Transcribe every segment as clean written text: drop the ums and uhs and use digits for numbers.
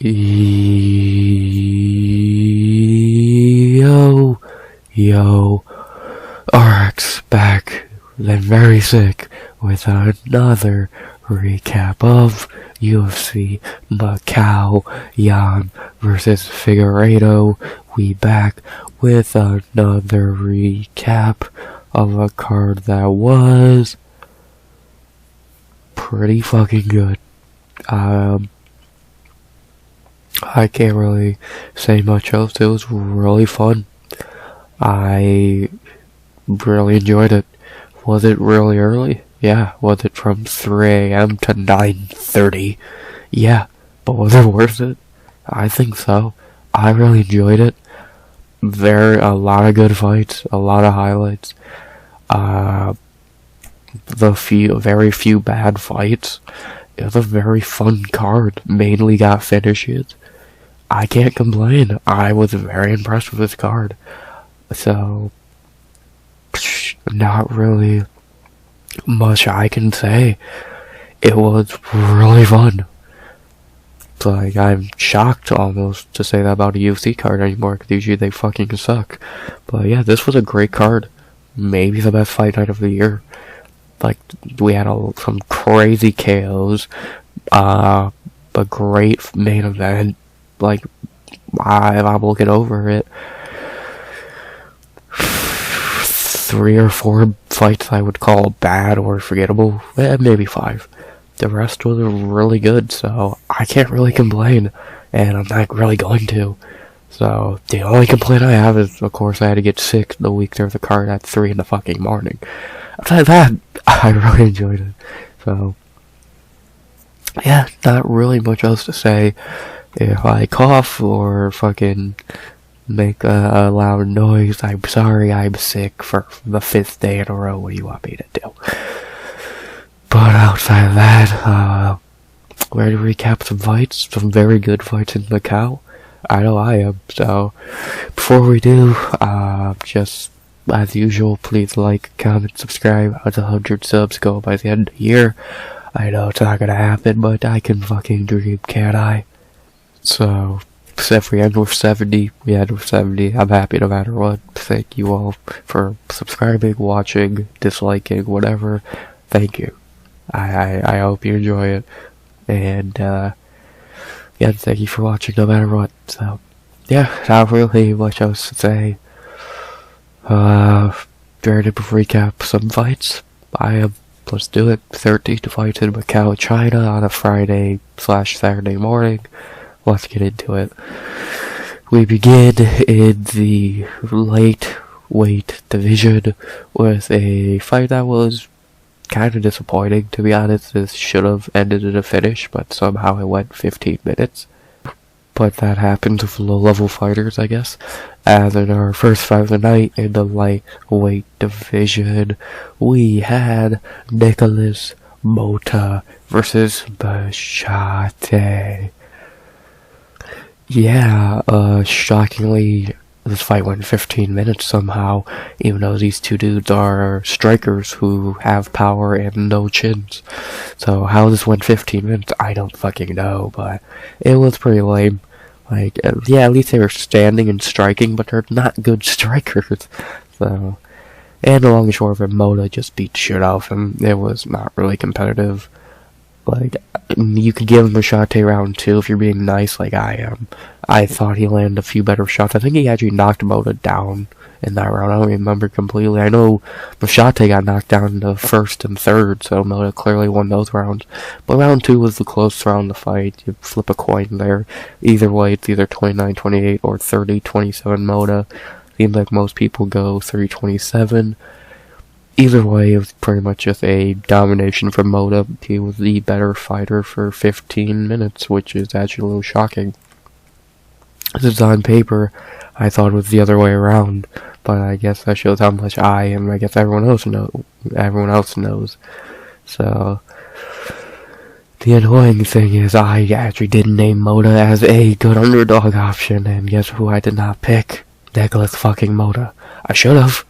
Yo, RX back, then very sick, with another recap of UFC Macau versus Figueiredo. We back with another recap of a card that was pretty fucking good. I can't really say much else. It was really fun. I really enjoyed it. Was it really early? Yeah. Was it from 3 AM to 9:30? Yeah. But was it worth it? I think so. I really enjoyed it. A lot of good fights, a lot of highlights. Very few bad fights. It was a very fun card. Mainly got finishes. I can't complain. I was very impressed with this card. So, not really much I can say. It was really fun. So, like, I'm shocked almost to say that about a UFC card anymore, because usually they fucking suck. But yeah, this was a great card. Maybe the best fight night of the year. Like, we had some crazy KOs, a great main event. Like, I'm looking over it. 3 or 4 fights I would call bad or forgettable. Maybe 5. The rest was really good, so I can't really complain, and I'm not really going to. So, the only complaint I have is, of course, I had to get sick the week there was a card at 3 in the fucking morning. Outside of that, I really enjoyed it. So, yeah, not really much else to say. If I cough or fucking make a loud noise, I'm sorry, I'm sick for the 5th day in a row. What do you want me to do? But outside of that, we're ready to recap some fights, some very good fights in Macau. I know I am. So, before we do, just as usual, please like, comment, subscribe. As 100 subs go by the end of the year. I know it's not gonna happen, but I can fucking dream, can't I? So, if we end with 70, we end with 70. I'm happy no matter what. Thank you all for subscribing, watching, disliking, whatever. Thank you. I hope you enjoy it. And, yeah, thank you for watching no matter what. So, yeah, not really much else to say. Ready to recap some fights. Let's do it. 13 fights in Macau, China on a Friday/Saturday morning. Let's get into it. We begin in the lightweight division with a fight that was kind of disappointing, to be honest. This should have ended in a finish, but somehow it went 15 minutes. But that happens with low-level fighters, I guess. As in our first fight of the night in the lightweight division, we had Nikolas Motta versus Maheshate. Yeah, shockingly, this fight went 15 minutes somehow, even though these two dudes are strikers who have power and no chins. So how this went 15 minutes, I don't fucking know, but it was pretty lame. Like, yeah, at least they were standing and striking, but they're not good strikers. So, and the long and short of it, Motta just beat shit out of him. It was not really competitive. Like, you could give him a shot to round 2 if you're being nice like I am. I thought he landed a few better shots. I think he actually knocked Motta down in that round. I don't remember completely. I know Maheshate got knocked down in the 1st and 3rd, so Motta clearly won those rounds. But round 2 was the closest round of the fight. You flip a coin there. Either way, it's either 29-28 or 30-27 Motta. Seems like most people go 30-27. Either way, it was pretty much just a domination from Motta. He was the better fighter for 15 minutes, which is actually a little shocking. This is on paper. I thought it was the other way around, but I guess that shows how much I am. I guess everyone else knows. So, the annoying thing is I actually didn't name Motta as a good underdog option, and guess who I did not pick? Nikolas fucking Motta. I should have.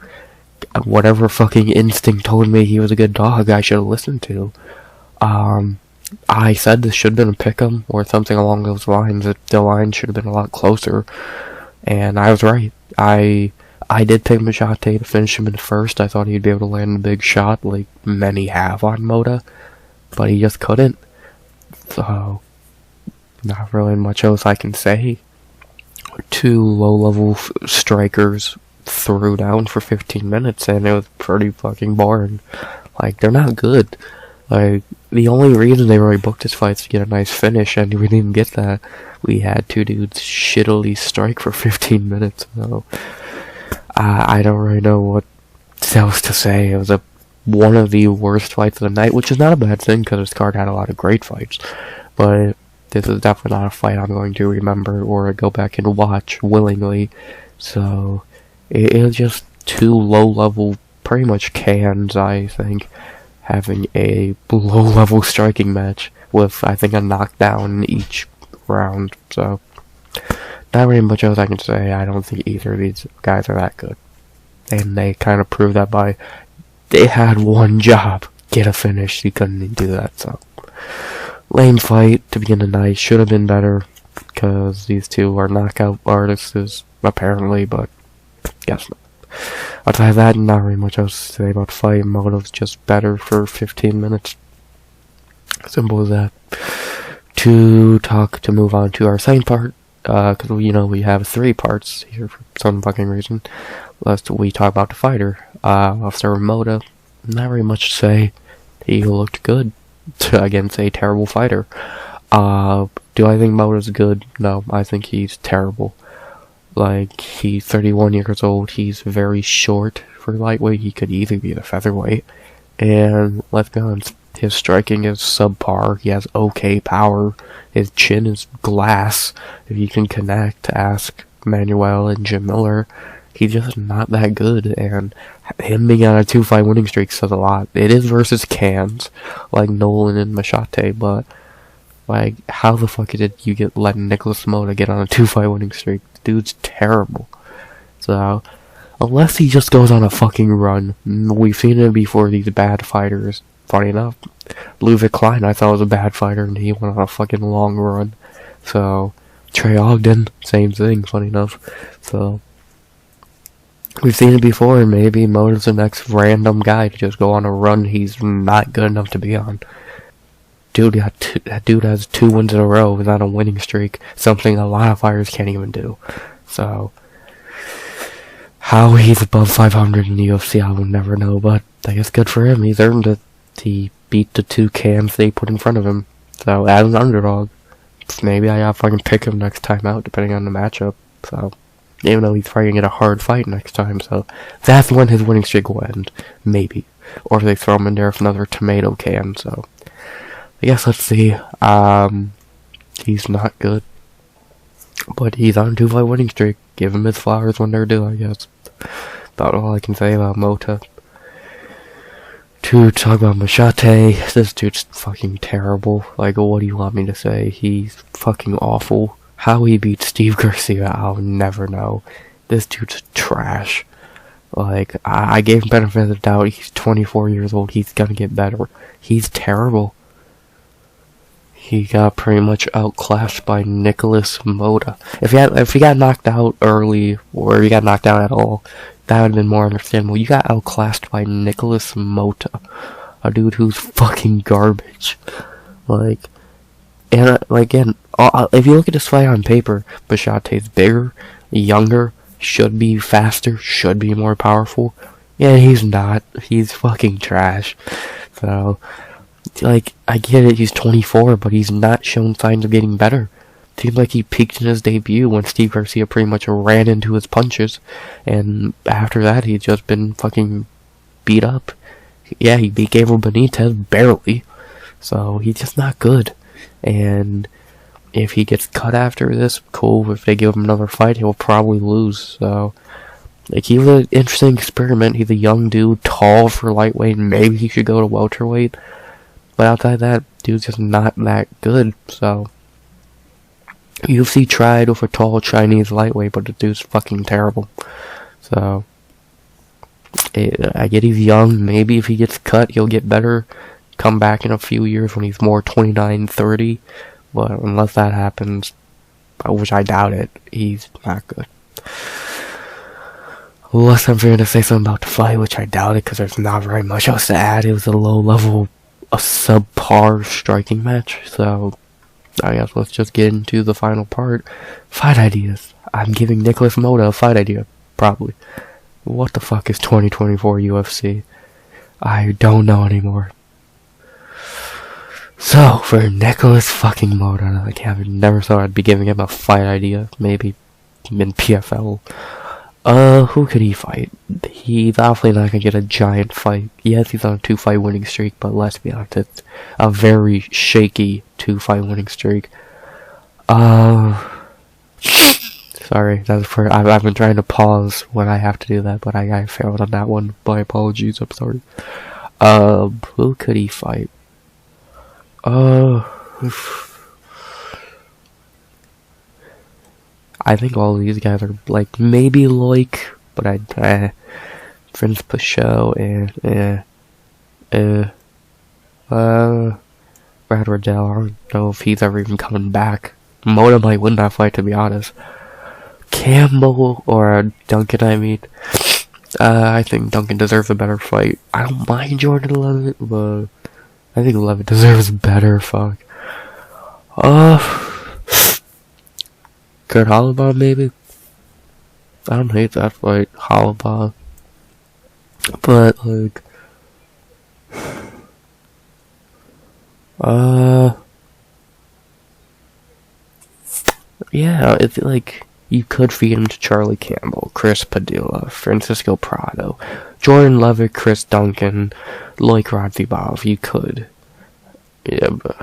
Whatever fucking instinct told me he was a good dog, I should have listened to. I said this should have been a pick'em or something along those lines. That the line should have been a lot closer, and I was right. I did pick Maheshate to finish him in first. I thought he'd be able to land a big shot like many have on Motta, but he just couldn't. So, not really much else I can say. Two low-level strikers threw down for 15 minutes, and it was pretty fucking boring. Like, they're not good. Like, the only reason they really booked this fight is to get a nice finish, and we didn't get that. We had two dudes shittily strike for 15 minutes, so I don't really know what else to say. It was one of the worst fights of the night, which is not a bad thing, because this card had a lot of great fights, but this is definitely not a fight I'm going to remember or go back and watch willingly. So, it was just two low-level, pretty much cans, I think, having a low-level striking match with, I think, a knockdown in each round. So, not really much else I can say. I don't think either of these guys are that good. And they kind of proved that by, they had one job, get a finish. You couldn't even do that, so. Lame fight to begin the night. Should have been better, because these two are knockout artists, apparently, but guess not. Outside of that, not really much else to say about the fight. Motta's just better for 15 minutes. Simple as that. To move on to our second part, because we have 3 parts here for some fucking reason. We talk about the fighter. I'll start with Motta. Not really much to say. He looked good against a terrible fighter. Do I think Motta's good? No, I think he's terrible. Like, he's 31 years old, he's very short for lightweight, he could easily be the featherweight. And, let's be honest, his striking is subpar, he has okay power, his chin is glass. If you can connect, ask Manuel and Jim Miller. He's just not that good, and him being on a 2-fight winning streak says a lot. It is versus cans, like Nolan and Maheshate, but, like, how the fuck did you let Nikolas Motta get on a 2-fight winning streak? The dude's terrible. So, unless he just goes on a fucking run, we've seen it before, these bad fighters. Funny enough, Ludwig Klein I thought was a bad fighter, and he went on a fucking long run. So, Trey Ogden, same thing, funny enough. So, we've seen it before, and maybe Motta's the next random guy to just go on a run he's not good enough to be on. That dude has 2 wins in a row without a winning streak, something a lot of fighters can't even do. So, how he's above 500 in the UFC, I will never know, but I guess good for him. He's earned it. He beat the 2 cans they put in front of him. So, as an underdog, maybe I gotta fucking pick him next time out, depending on the matchup. So, even though he's probably gonna get a hard fight next time, so that's when his winning streak will end. Maybe. Or if they throw him in there with another tomato can, so. I guess let's see. He's not good. But he's on a 2-fight winning streak. Give him his flowers when they're due, I guess. About all I can say about Motta. To talk about Maheshate, this dude's fucking terrible. Like, what do you want me to say? He's fucking awful. How he beat Steve Garcia, I'll never know. This dude's trash. Like, I gave him benefit of the doubt. He's 24 years old. He's gonna get better. He's terrible. He got pretty much outclassed by Nikolas Motta. If he got knocked out early, or if he got knocked out at all, that would have been more understandable. You got outclassed by Nikolas Motta, a dude who's fucking garbage. Like, and again, if you look at this fight on paper, Mahechate's bigger, younger, should be faster, should be more powerful. Yeah, he's not. He's fucking trash. So, like, I get it, he's 24, but he's not shown signs of getting better. Seems like he peaked in his debut when Steve Garcia pretty much ran into his punches, and after that, he's just been fucking beat up. Yeah, he beat Gabriel Benitez, barely. So, he's just not good. And if he gets cut after this, cool. If they give him another fight, he'll probably lose. So, like, he was an interesting experiment. He's a young dude, tall for lightweight, maybe he should go to welterweight. But outside of that, dude's just not that good, so. UFC tried with a tall Chinese lightweight, but the dude's fucking terrible. So, I get he's young, maybe if he gets cut, he'll get better. come back in a few years when he's more 29, 30. But unless that happens, which I doubt it, he's not good. Unless I'm trying to say something about the fight, which I doubt it, because there's not very much else to add. It was a low-level, a subpar striking match, so I guess let's just get into the final part. Fight ideas. I'm giving Nikolas Motta a fight idea, probably. What the fuck is 2024 UFC? I don't know anymore. So, for Nikolas fucking Motta, like, I never thought I'd be giving him a fight idea, maybe in PFL. Who could he fight? He's obviously not gonna get a giant fight. Yes, he's on a 2-fight winning streak, but let's be honest, it's a very shaky 2-fight winning streak. Sorry, that's for I've been trying to pause when I have to do that, but I failed on that one. My apologies, I'm sorry. Who could he fight? I think all of these guys are, like, maybe like, but Friends Peugeot and, Brad Riddell, I don't know if he's ever even coming back. Motta might win that fight, to be honest. Campbell, or Duncan, I mean. I think Duncan deserves a better fight. I don't mind Jordan Levitt, but I think Levitt deserves better, fuck. Good Holloway, maybe? I don't hate that fight, Holloway. But, like, yeah, it's like, you could feed him to Charlie Campbell, Chris Padilla, Francisco Prado, Jordan Levitt, Chris Duncan, like Radzibov, you could. Yeah, but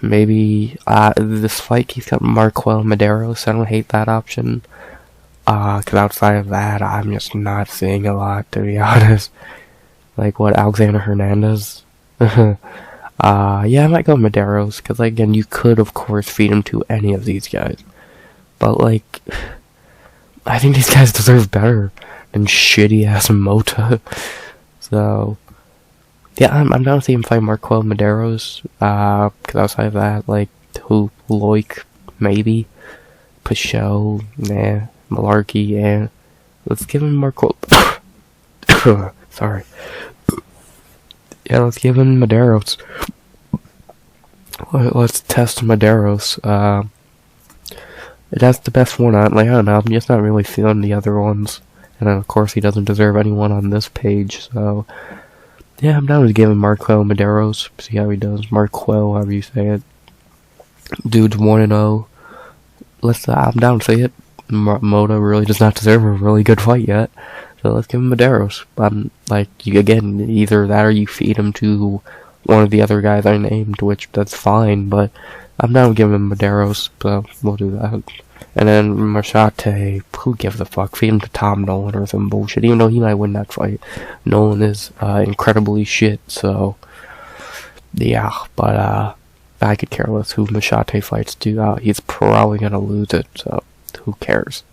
maybe, this fight, he's got Marquel Medeiros. I don't hate that option. Cause outside of that, I'm just not seeing a lot, to be honest. Like, what, Alexander Hernandez? Yeah, I might go Medeiros, cause, like, again, you could, of course, feed him to any of these guys. But, like, I think these guys deserve better than shitty-ass Motta. So, yeah, I'm down to see him fight Marquel Medeiros, cause outside of that, like, who, Loic, maybe, Peugeot, nah, Malarkey, yeah, let's give him Marquel, sorry, yeah, let's give him Medeiros, let's test Medeiros, that's the best one, like, I don't know, I'm just not really feeling the other ones, and then, of course, he doesn't deserve anyone on this page, so, yeah, I'm down to give him Marquel Medeiros, see how he does, Marquel, however you say it, dude's 1-0, I'm down to see it. Motta really does not deserve a really good fight yet, so let's give him Medeiros. Like, again, either that or you feed him to one of the other guys I named, which, that's fine, but I'm down to give him Medeiros, so we'll do that. And then Maheshate, who gives a fuck, feed him to Tom Nolan or some bullshit, even though he might win that fight. Nolan is, incredibly shit, so, yeah, but, I could care less who Maheshate fights to, he's probably gonna lose it, so who cares?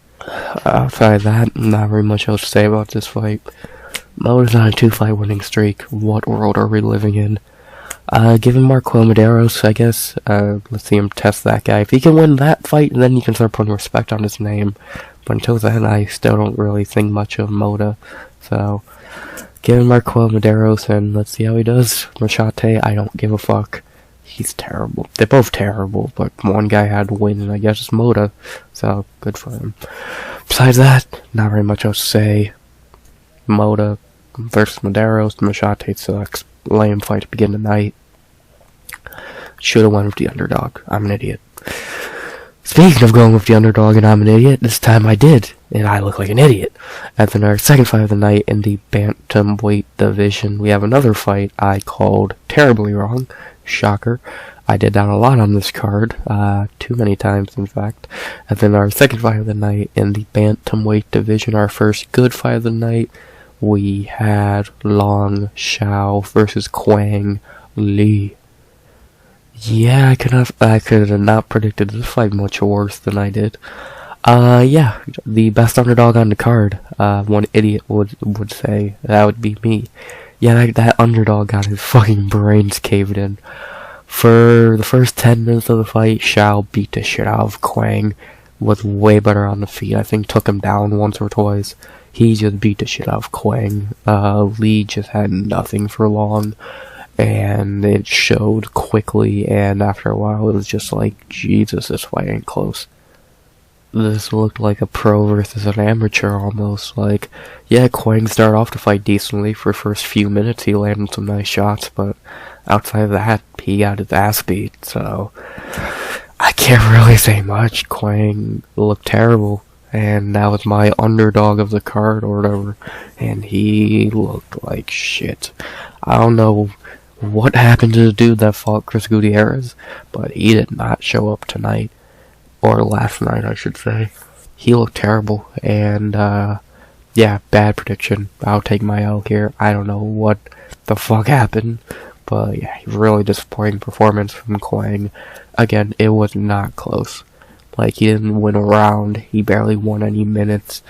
Outside of that, not very much else to say about this fight. Motta's on a 2-fight winning streak. What world are we living in? Give him Marquel Medeiros, I guess. Let's see him test that guy. If he can win that fight, then you can start putting respect on his name. But until then, I still don't really think much of Motta. So, give him Marquel Medeiros, and let's see how he does. Maheshate, I don't give a fuck. He's terrible. They're both terrible, but one guy had to win, and I guess it's Motta, so good for him. Besides that, not very much else to say. Motta versus Medeiros, Maheshate sucks. Lame fight to begin the night. Should've won with the underdog. I'm an idiot. Speaking of going with the underdog and I'm an idiot, this time I did, and I look like an idiot. And then our second fight of the night in the bantamweight division, we have another fight I called terribly wrong. Shocker. I did that a lot on this card, too many times in fact. And then our second fight of the night in the bantamweight division, our first good fight of the night, we had Long Xiao versus Quang Li. Yeah, I could have not predicted this fight much worse than I did. Yeah, the best underdog on the card. One idiot would say that would be me. Yeah, that underdog got his fucking brains caved in. For the first 10 minutes of the fight, Xiao beat the shit out of Quang. Was way better on the feet. I think took him down once or twice. He just beat the shit out of Quang. Lee just had nothing for long, and it showed quickly, and after a while it was just like, Jesus, this fight ain't close. This looked like a pro versus an amateur almost. Like, yeah, Quang started off the fight decently. For the first few minutes he landed some nice shots, but outside of that, he got his ass beat, so I can't really say much. Quang looked terrible, and that was my underdog of the card or whatever, and he looked like shit. I don't know what happened to the dude that fought Chris Gutierrez, but he did not show up tonight. Or last night, I should say. He looked terrible, and, yeah, bad prediction. I'll take my L here. I don't know what the fuck happened, but yeah, really disappointing performance from Quang. Again, it was not close. Like, he didn't win a round, he barely won any minutes.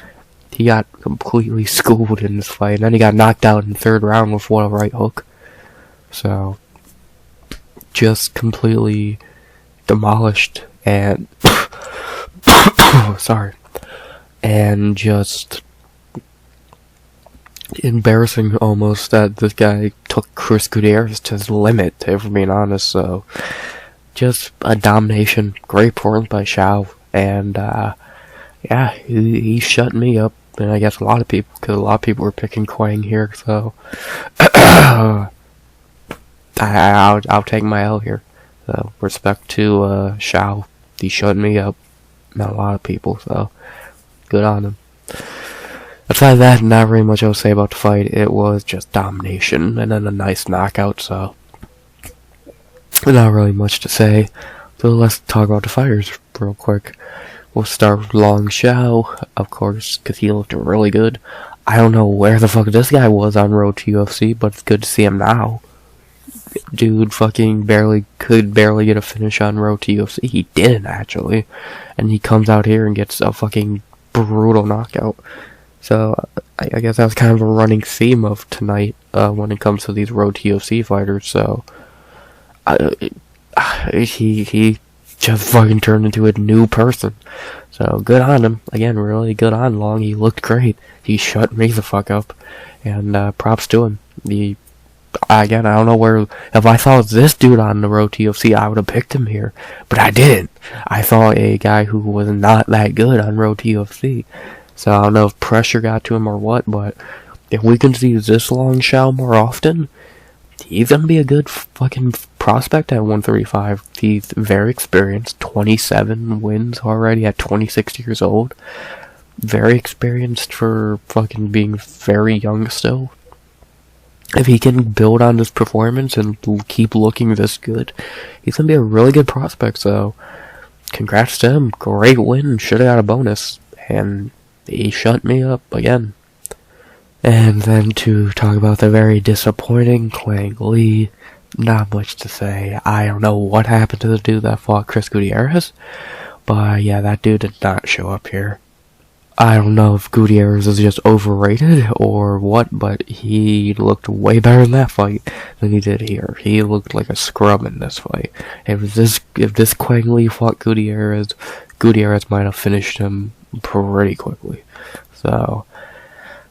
He got completely schooled in this fight, and then he got knocked out in the third round with one right hook. So, just completely demolished, and sorry, and just embarrassing almost that this guy took Chris Gutierrez to his limit, if I'm being honest. So just a domination, great performance by Xiao, and yeah, he shut me up, and I guess a lot of people, because a lot of people were picking Quang here, so I'll take my L here. So respect to Xiao, he shut me up. Not a lot of people, so good on him. Aside that, not very much else to say about the fight. It was just domination and then a nice knockout, so not really much to say. So let's talk about the fighters real quick. We'll start with Long Xiao, of course, because he looked really good. I don't know where the fuck this guy was on road to UFC, but it's good to see him now. Dude fucking could barely get a finish on road to UFC. He didn't, actually. And he comes out here and gets a fucking brutal knockout. So, I guess that was kind of a running theme of tonight, when it comes to these road to UFC fighters, so he just fucking turned into a new person. So, good on him. Again, really good on Long. He looked great. He shut me the fuck up. And, props to him. Again, I don't know where, if I saw this dude on the road to UFC, I would have picked him here, but I didn't. I saw a guy who was not that good on road to UFC, so I don't know if pressure got to him or what, but if we can see this Long Xiao more often, he's gonna be a good fucking prospect at 135. He's very experienced, 27 wins already at 26 years old, very experienced for fucking being very young still. If he can build on this performance and keep looking this good, he's gonna be a really good prospect, so congrats to him. Great win, should've got a bonus, and he shut me up again. And then to talk about the very disappointing Quang Lee, not much to say. I don't know what happened to the dude that fought Chris Gutierrez, but yeah, that dude did not show up here. I don't know if Gutierrez is just overrated or what, but he looked way better in that fight than he did here. He looked like a scrub in this fight. If this Quang Lee fought Gutierrez might have finished him pretty quickly. So,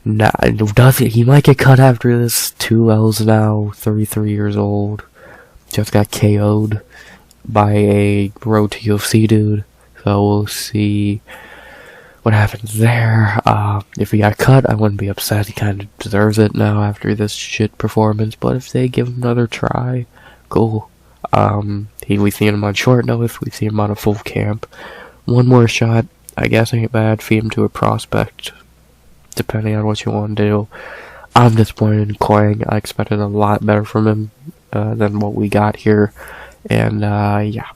he might get cut after this. 2 L's now, 33 years old. Just got KO'd by a road to UFC dude. So we'll see what happens there. If he got cut, I wouldn't be upset. He kind of deserves it now after this shit performance. But if they give him another try, cool. We've seen him on short notice. We've seen him on a full camp. One more shot, I guess ain't bad. Feed him to a prospect, depending on what you want to do. I'm disappointed in Quang. I expected a lot better from him than what we got here. And, yeah.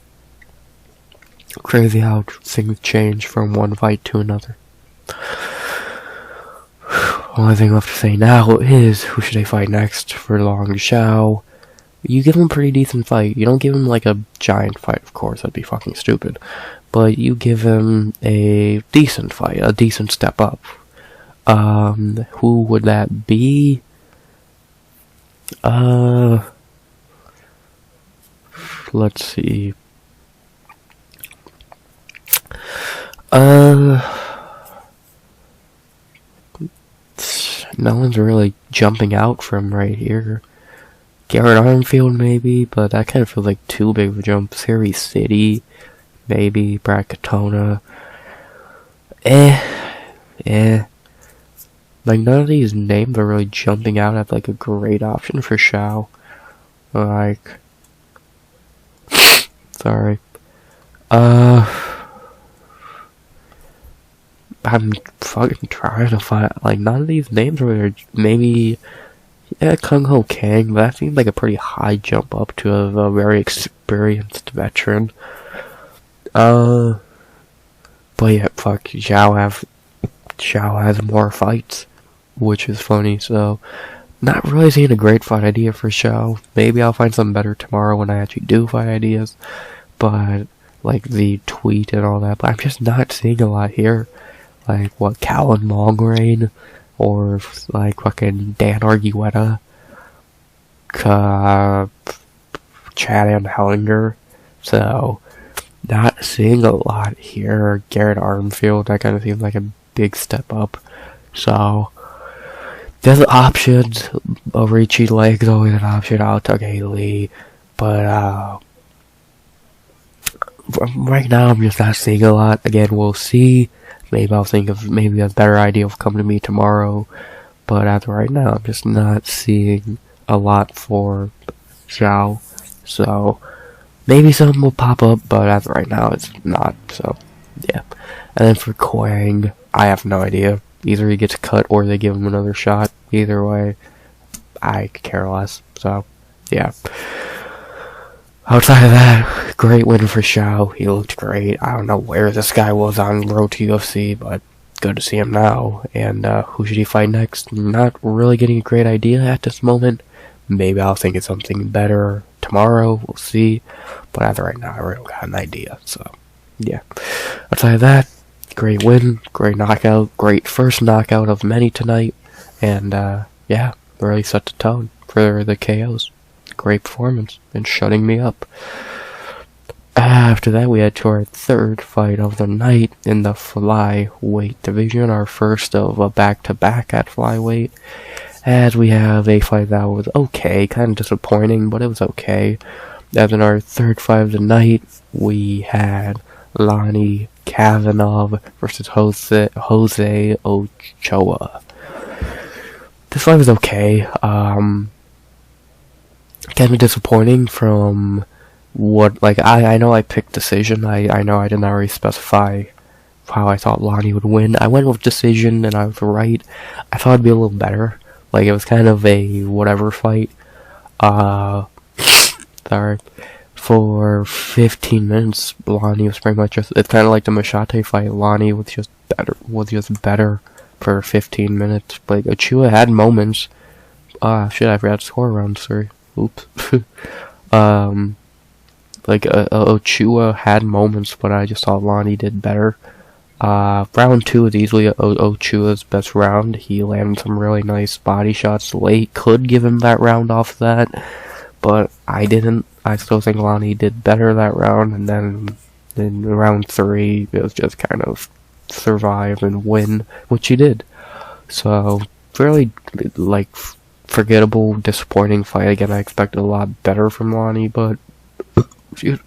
Crazy how things change from one fight to another. Only thing left to say now is, who should I fight next for Long Xiao? You give him a pretty decent fight. You don't give him like a giant fight, of course, that'd be fucking stupid. but you give him a decent fight, a decent step up. Who would that be? Let's see. No one's really jumping out from right here. Garrett Armfield maybe, but that kind of feels like too big of a jump. Siri City, maybe. Bracatona. Like, none of these names are really jumping out as like a great option for Xiao. Like, sorry. I'm fucking trying to find, like, none of these names are maybe, yeah, Kung Ho Kang, but that seems like a pretty high jump up to a very experienced veteran. But yeah, fuck, Xiao has more fights, which is funny, so, not really seeing a great fight idea for Xiao. Maybe I'll find something better tomorrow when I actually do fight ideas, but, like, the tweet and all that, but I'm just not seeing a lot here. Like, what, Callan Longrain, or, like, fucking Dan Argueta, Chad and Hellinger, so, not seeing a lot here. Garrett Armfield, that kind of seems like a big step up, so, there's options. Richie Lake's always an option. I'll take Haley, but right now I'm just not seeing a lot. Again, we'll see. Maybe I'll think of maybe a better idea will come to me tomorrow, but as of right now, I'm just not seeing a lot for Xiao. So maybe something will pop up, but as of right now, it's not. So yeah. And then for Quang, I have no idea. Either he gets cut or they give him another shot. Either way, I could care less. So yeah. Outside of that, great win for Xiao. He looked great. I don't know where this guy was on road to UFC, but good to see him now. And who should he fight next? Not really getting a great idea at this moment. Maybe I'll think of something better tomorrow. We'll see. But as of right now, I really got an idea. So, yeah. Outside of that, great win, great knockout, great first knockout of many tonight. And, yeah, really set the tone for the KOs. Great performance and shutting me up. After that, we had to our third fight of the night in the flyweight division, our first of a back-to-back at flyweight, as we have a fight that was okay, kind of disappointing, but it was okay. As in our third fight of the night, we had Lonnie Kavanagh versus Jose Ochoa. This fight was okay. Kind of disappointing from what, like, I know I picked decision. I know I didn't already specify how I thought Lonnie would win. I went with decision and I was right. I thought it'd be a little better. Like, it was kind of a whatever fight. Sorry. For 15 minutes, Lonnie was pretty much just, it's kind of like the Maheshate fight. Lonnie was just better for 15 minutes. Like, Ochoa had moments. Shit, I forgot to score around 3. Oops. Like, Ochoa had moments, but I just thought Lonnie did better. Round 2 was easily Ochoa's best round. He landed some really nice body shots late. Could give him that round off that, but I didn't. I still think Lonnie did better that round, and then in round 3, it was just kind of survive and win, which he did. So, really, like, forgettable, disappointing fight. Again, I expected a lot better from Lonnie, but it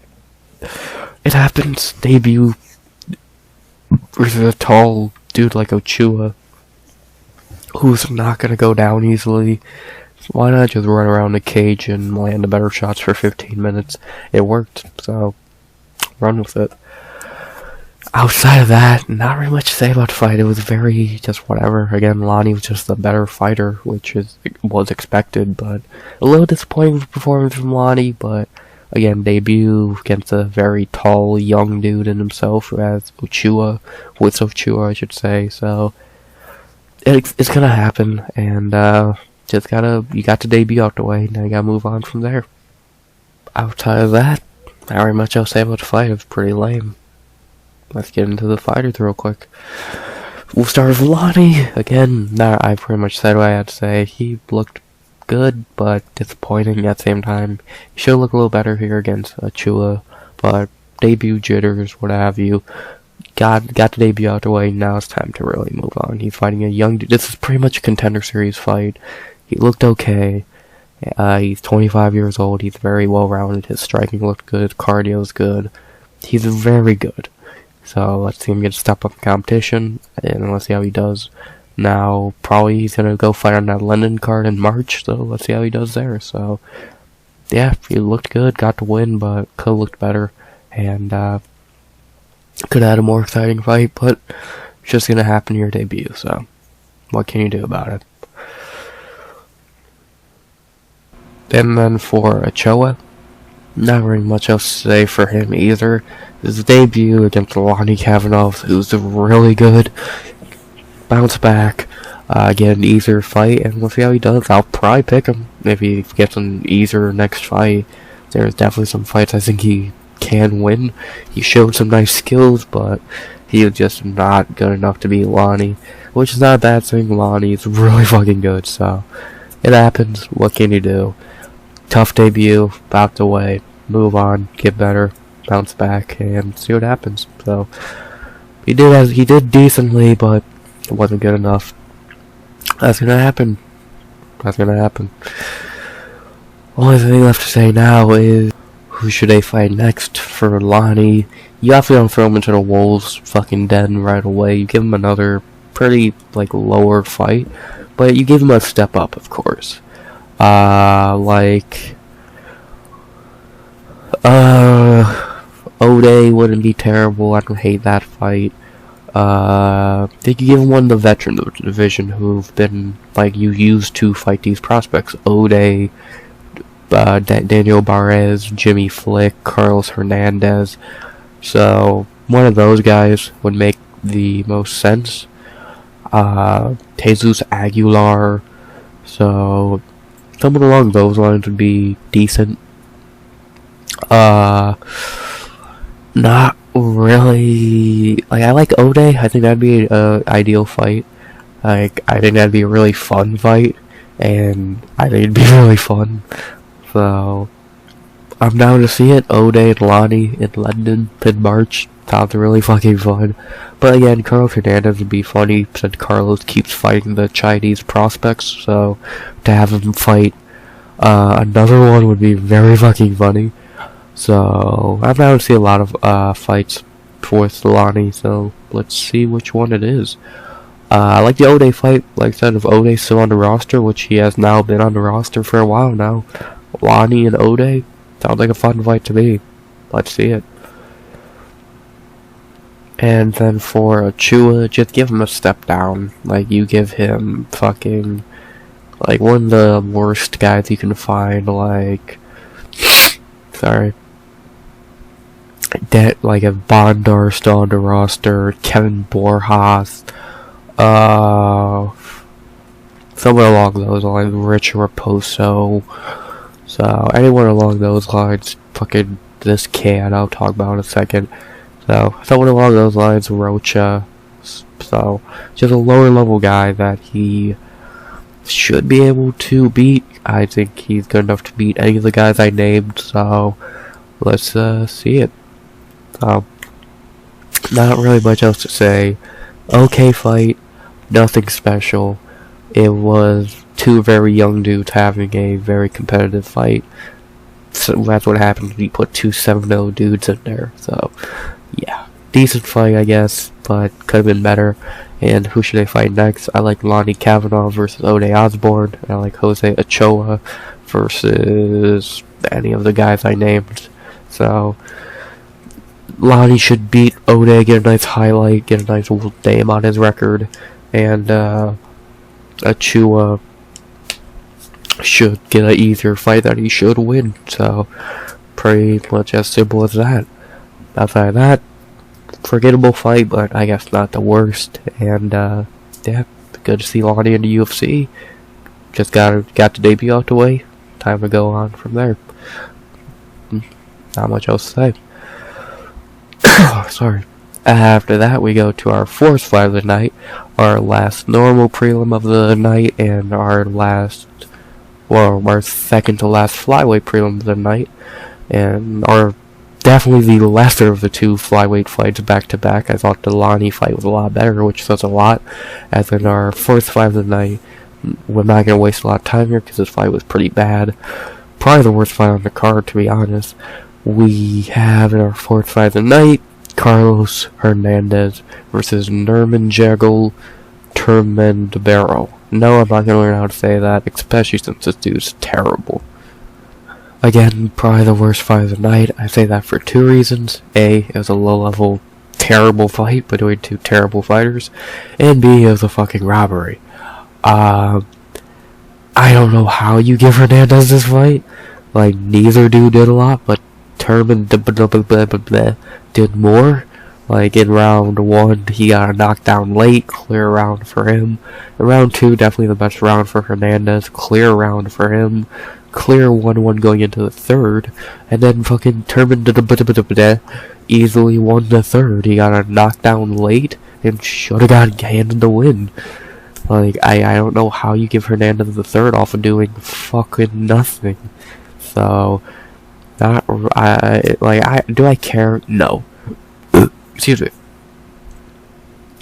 happens. Debut versus a tall dude like Ochoa, who's not gonna go down easily. Why not just run around the cage and land the better shots for 15 minutes? It worked, so run with it. Outside of that, not really much to say about the fight. It was very just whatever. Again, Lonnie was just the better fighter, which was expected, but a little disappointing performance from Lonnie. But again, debut against a very tall, young dude in himself who has Ochoa, I should say. So it's gonna happen, and you got the debut out the way. Now you gotta move on from there. Outside of that, not very much else to say about the fight. It was pretty lame. let's get into the fighters real quick. We'll start with Lonnie. Again, I pretty much said what I had to say. He looked good, but disappointing at the same time. He should look a little better here against Ochoa, but debut jitters, what have you. Got the debut out the way, now it's time to really move on. He's fighting a young dude. This is pretty much a Contender Series fight. He looked okay. He's 25 years old. He's very well-rounded. His striking looked good. Cardio's good. He's very good. So let's see him get a step up in competition, and let's see how he does. Now, probably he's going to go fight on that London card in March, so let's see how he does there. So, yeah, he looked good, got the win, but could have looked better, and could have had a more exciting fight, but it's just going to happen in your debut, so what can you do about it? And then for Ochoa, not very much else to say for him either. His debut against Lonnie Kavanagh, who's really good. Bounce back, get an easier fight, and we'll see how he does. I'll probably pick him if he gets an easier next fight. There's definitely some fights I think he can win. He showed some nice skills, but he was just not good enough to beat Lonnie, which is not a bad thing. Lonnie's really fucking good, so it happens. What can you do? Tough debut, out the way, move on, get better, bounce back, and see what happens. So he did decently, but it wasn't good enough. That's gonna happen. Only thing left to say now is who should they fight next for Lonnie. You obviously don't throw him into the Wolves fucking den right away. You give him another pretty lower fight, but you give him a step up, of course. Ode wouldn't be terrible. I don't hate that fight. They could give him one of the veteran division who've been, you used to fight these prospects. Ode, Daniel Barrez, Jimmy Flick, Carlos Hernandez. So, one of those guys would make the most sense. Jesus Aguilar. So, someone along those lines would be decent. Not really. I like Ode. I think that'd be an ideal fight. I think that'd be a really fun fight, and I think it'd be really fun. So, I'm down to see it. Ode and Lonnie in London in March. Sounds really fucking fun. But again, Carlos Hernandez would be funny since Carlos keeps fighting the Chinese prospects, so to have him fight another one would be very fucking funny. So, I'm down to see a lot of fights for Lonnie, so let's see which one it is. I like the Ode fight. Like I said, if Ode's still on the roster, which he has now been on the roster for a while now, Lonnie and Ode sounds like a fun fight to me. Let's see it. And then for Ochoa, just give him a step down. You give him fucking, one of the worst guys you can find, sorry. If Bondar still on the roster, Kevin Borjas, somewhere along those lines, Rich Raposo. So, anyone along those lines, fucking this cat I'll talk about in a second. So, someone along those lines, Rocha. So, just a lower level guy that he should be able to beat. I think he's good enough to beat any of the guys I named, so let's see it. Not really much else to say. Okay fight, nothing special. It was two very young dudes having a very competitive fight. So that's what happened when you put two 7-0 dudes in there. So, yeah. Decent fight, I guess, but could have been better. And who should they fight next? I like Lonnie Kavanagh versus Ode Osborne. I like Jose Ochoa versus any of the guys I named. So, Lonnie should beat Ode, get a nice highlight, get a nice name on his record. And, Ochoa should get an easier fight that he should win. So, pretty much as simple as that. Outside of that, forgettable fight, but I guess not the worst. And yeah, good to see Lonnie in the UFC. Just got the debut out the way. Time to go on from there. Not much else to say. Sorry. After that, we go to our fourth fight of the night, our last normal prelim of the night, and our second to last flyweight prelim of the night, and our definitely the lesser of the two flyweight fights back to back. I thought the Lonnie fight was a lot better, which says a lot. As in our fourth fight of the night, we're not going to waste a lot of time here because this fight was pretty bad. Probably the worst fight on the card, to be honest. We have in our fourth fight of the night, Carlos Hernandez versus Nyamjargal Tumendemberel. No, I'm not going to learn how to say that, especially since this dude's terrible. Again, probably the worst fight of the night. I say that for two reasons. A, it was a low-level, terrible fight between two terrible fighters. And B, it was a fucking robbery. I don't know how you give Hernandez this fight. Like, neither dude did a lot, but Tumendemberel did more. Like, in round 1, he got a knockdown late, clear round for him. In round 2, definitely the best round for Hernandez, clear round for him. Clear 1-1 going into the third, and then fucking Tumendemberel easily won the third. He got a knockdown late, and should have got handed the win. Like, I don't know how you give Hernandez the third off of doing fucking nothing. So, do I care? No. Excuse me.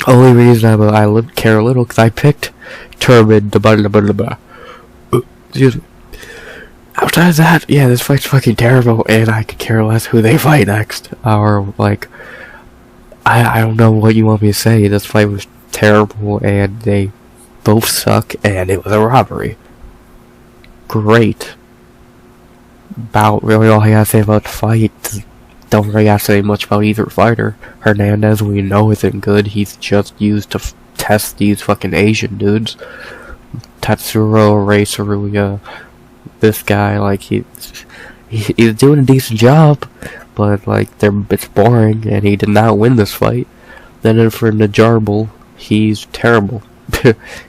Only reason I care a little because I picked Tumendemberel. Excuse me. Outside of that, yeah, this fight's fucking terrible, and I could care less who they fight next. Or, like, I don't know what you want me to say. This fight was terrible, and they both suck, and it was a robbery. Great. About really all I gotta say about the fight. Don't really gotta say much about either fighter. Hernandez, we know isn't good. He's just used to test these fucking Asian dudes. Tatsuro, Raysaruya. This guy, like, he's doing a decent job, but, like, it's boring, and he did not win this fight. Then for Nyamjargal, he's terrible.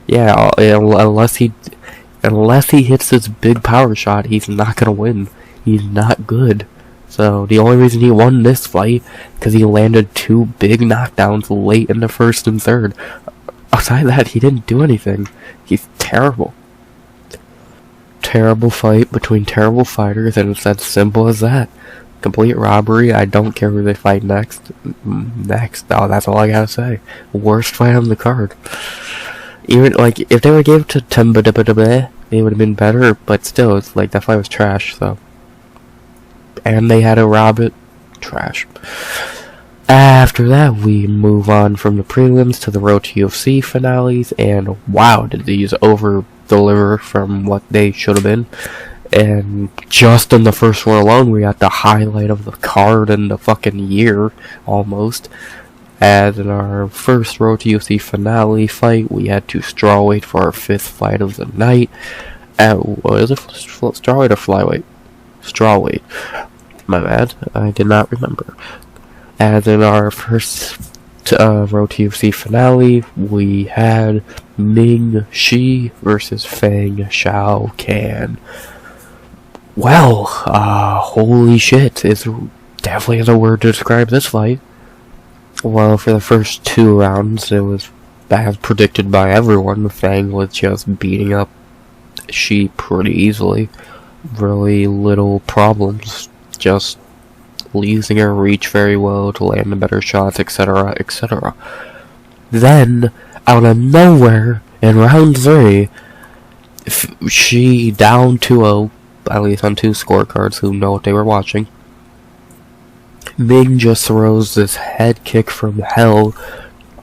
Yeah, unless he hits this big power shot, he's not gonna win. He's not good. So, the only reason he won this fight, because he landed 2 big knockdowns late in the first and third. Outside of that, he didn't do anything. He's terrible. Terrible fight between terrible fighters, and it's as simple as that. Complete robbery. I don't care who they fight next. Oh, that's all I gotta say. Worst fight on the card. Even, like, if they would give it to Tumendemberel, it would have been better, but still, it's like, that fight was trash, so. And they had to rob it. Trash. After that, we move on from the prelims to the Road to UFC finales, and wow, did these over-deliver from what they should have been. And just in the first one alone, we got the highlight of the card in the fucking year, almost. As in our first Road to UFC finale fight, we had to strawweight for our 5th fight of the night. What is it? Strawweight or flyweight? Strawweight. My bad. I did not remember. As in our first Road to UFC finale, we had Ming versus Feng Xiaocan. Well, holy shit, it's definitely the word to describe this fight. Well, for the first 2 rounds, it was as predicted by everyone. Feng was just beating up Xi pretty easily. Really little problems. Just using her reach very well to land the better shots, etc., etc. Then, out of nowhere, in round 3, Xi down 2-0, at least on 2 scorecards who know what they were watching. Ming just throws this head kick from hell,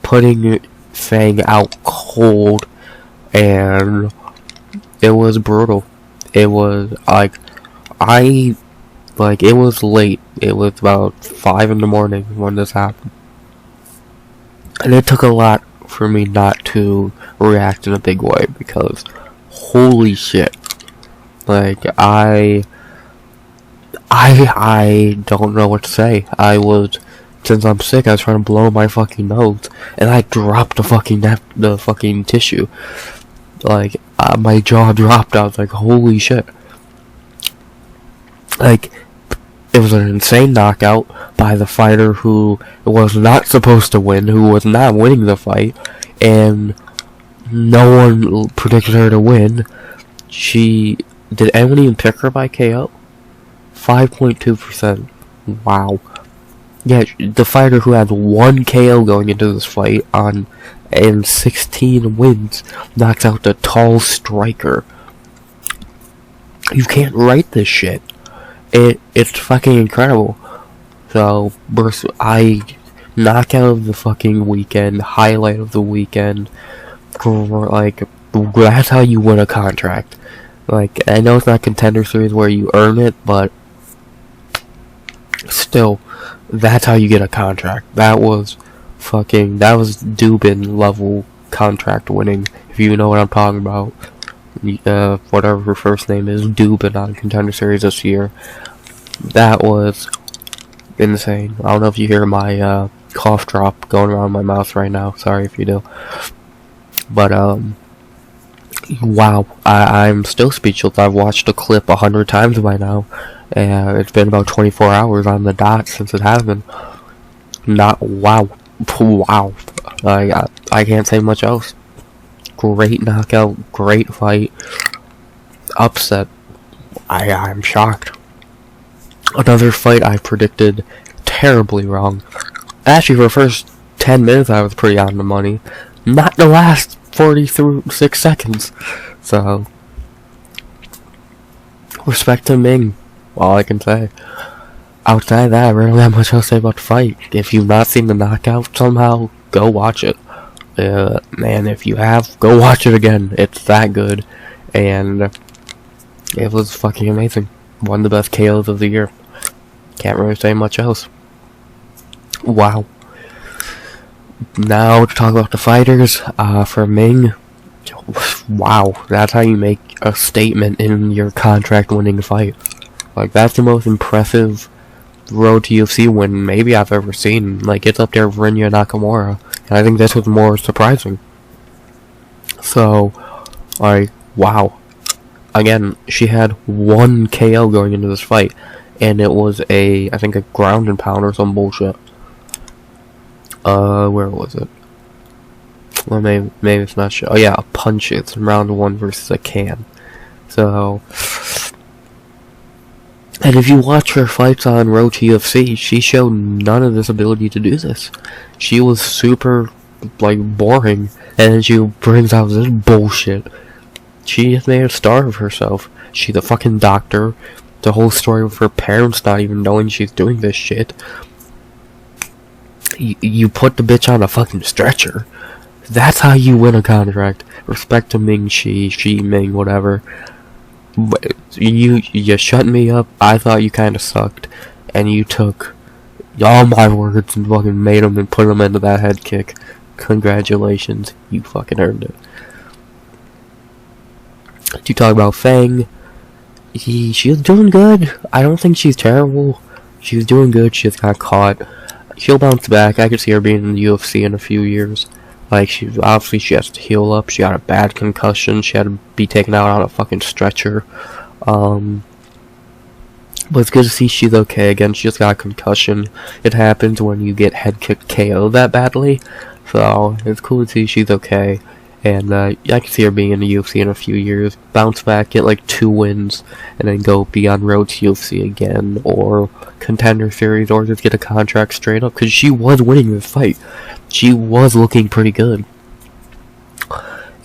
putting Feng out cold, and it was brutal. It was, it was late. It was about 5 in the morning when this happened. And it took a lot for me not to react in a big way, because holy shit. Like, I don't know what to say. Since I'm sick, I was trying to blow my fucking nose, and I dropped the fucking tissue. Like, my jaw dropped. I was like, holy shit. Like, It was an insane knockout by the fighter who was not supposed to win, who was not winning the fight, and no one predicted her to win. Did anyone even pick her by KO? 5.2%. Wow. Yeah, the fighter who had 1 KO going into this fight and 16 wins knocks out the tall striker. You can't write this shit. It's fucking incredible. So, knockout of the fucking weekend, highlight of the weekend. Like, that's how you win a contract. Like, I know it's not Contender Series where you earn it, but still, that's how you get a contract. That was Dubin level contract winning, if you know what I'm talking about. Whatever her first name is, Dubin on Contender Series this year. That was insane. I don't know if you hear my cough drop going around my mouth right now. Sorry if you do. But wow, I'm still speechless. I've watched the clip 100 times by now, and it's been about 24 hours on the dot since it happened. Wow. I can't say much else. Great knockout, great fight, upset. I'm shocked. Another fight I predicted terribly wrong. Actually, for the first 10 minutes I was pretty on the money. Not the last 46 seconds. So, respect to Ming, all I can say. Outside of that, I really don't have much else to say about the fight. If you've not seen the knockout somehow, go watch it. Man, if you have, go watch it again. It's that good. And it was fucking amazing. One of the best KOs of the year. Can't really say much else. Wow. Now to talk about the fighters. For Ming, wow, that's how you make a statement in your contract-winning fight. Like, that's the most impressive road to UFC win maybe I've ever seen. Like, it's up there with Rinya Nakamura, and I think this was more surprising. So, like, wow. Again, she had 1 KO going into this fight, and it was I think a ground and pound or some bullshit. Where was it? Well, maybe it's not sure. Oh yeah, a punch. It's in round 1 versus a can. So, and if you watch her fights on Road to UFC, she showed none of this ability to do this. She was super, like, boring, and then she brings out this bullshit. She just made a star of herself. She's a fucking doctor. The whole story of her parents not even knowing she's doing this shit. You put the bitch on a fucking stretcher. That's how you win a contract. Respect to Ming, she, Ming, whatever. But you shut me up. I thought you kinda sucked. And you took all my words and fucking made them and put them into that head kick. Congratulations. You fucking earned it. You talk about Feng. She was doing good. I don't think she's terrible. She was doing good. She just got caught. She'll bounce back. I could see her being in the UFC in a few years. Like, she has to heal up. She got a bad concussion. She had to be taken out on a fucking stretcher. But it's good to see she's okay again. She just got a concussion. It happens when you get head kicked KO that badly. So, it's cool to see she's okay. And I can see her being in the UFC in a few years. Bounce back, get like 2 wins, and then go be on road to UFC again, or Contender Series, or just get a contract straight up. Because she was winning this fight. She was looking pretty good.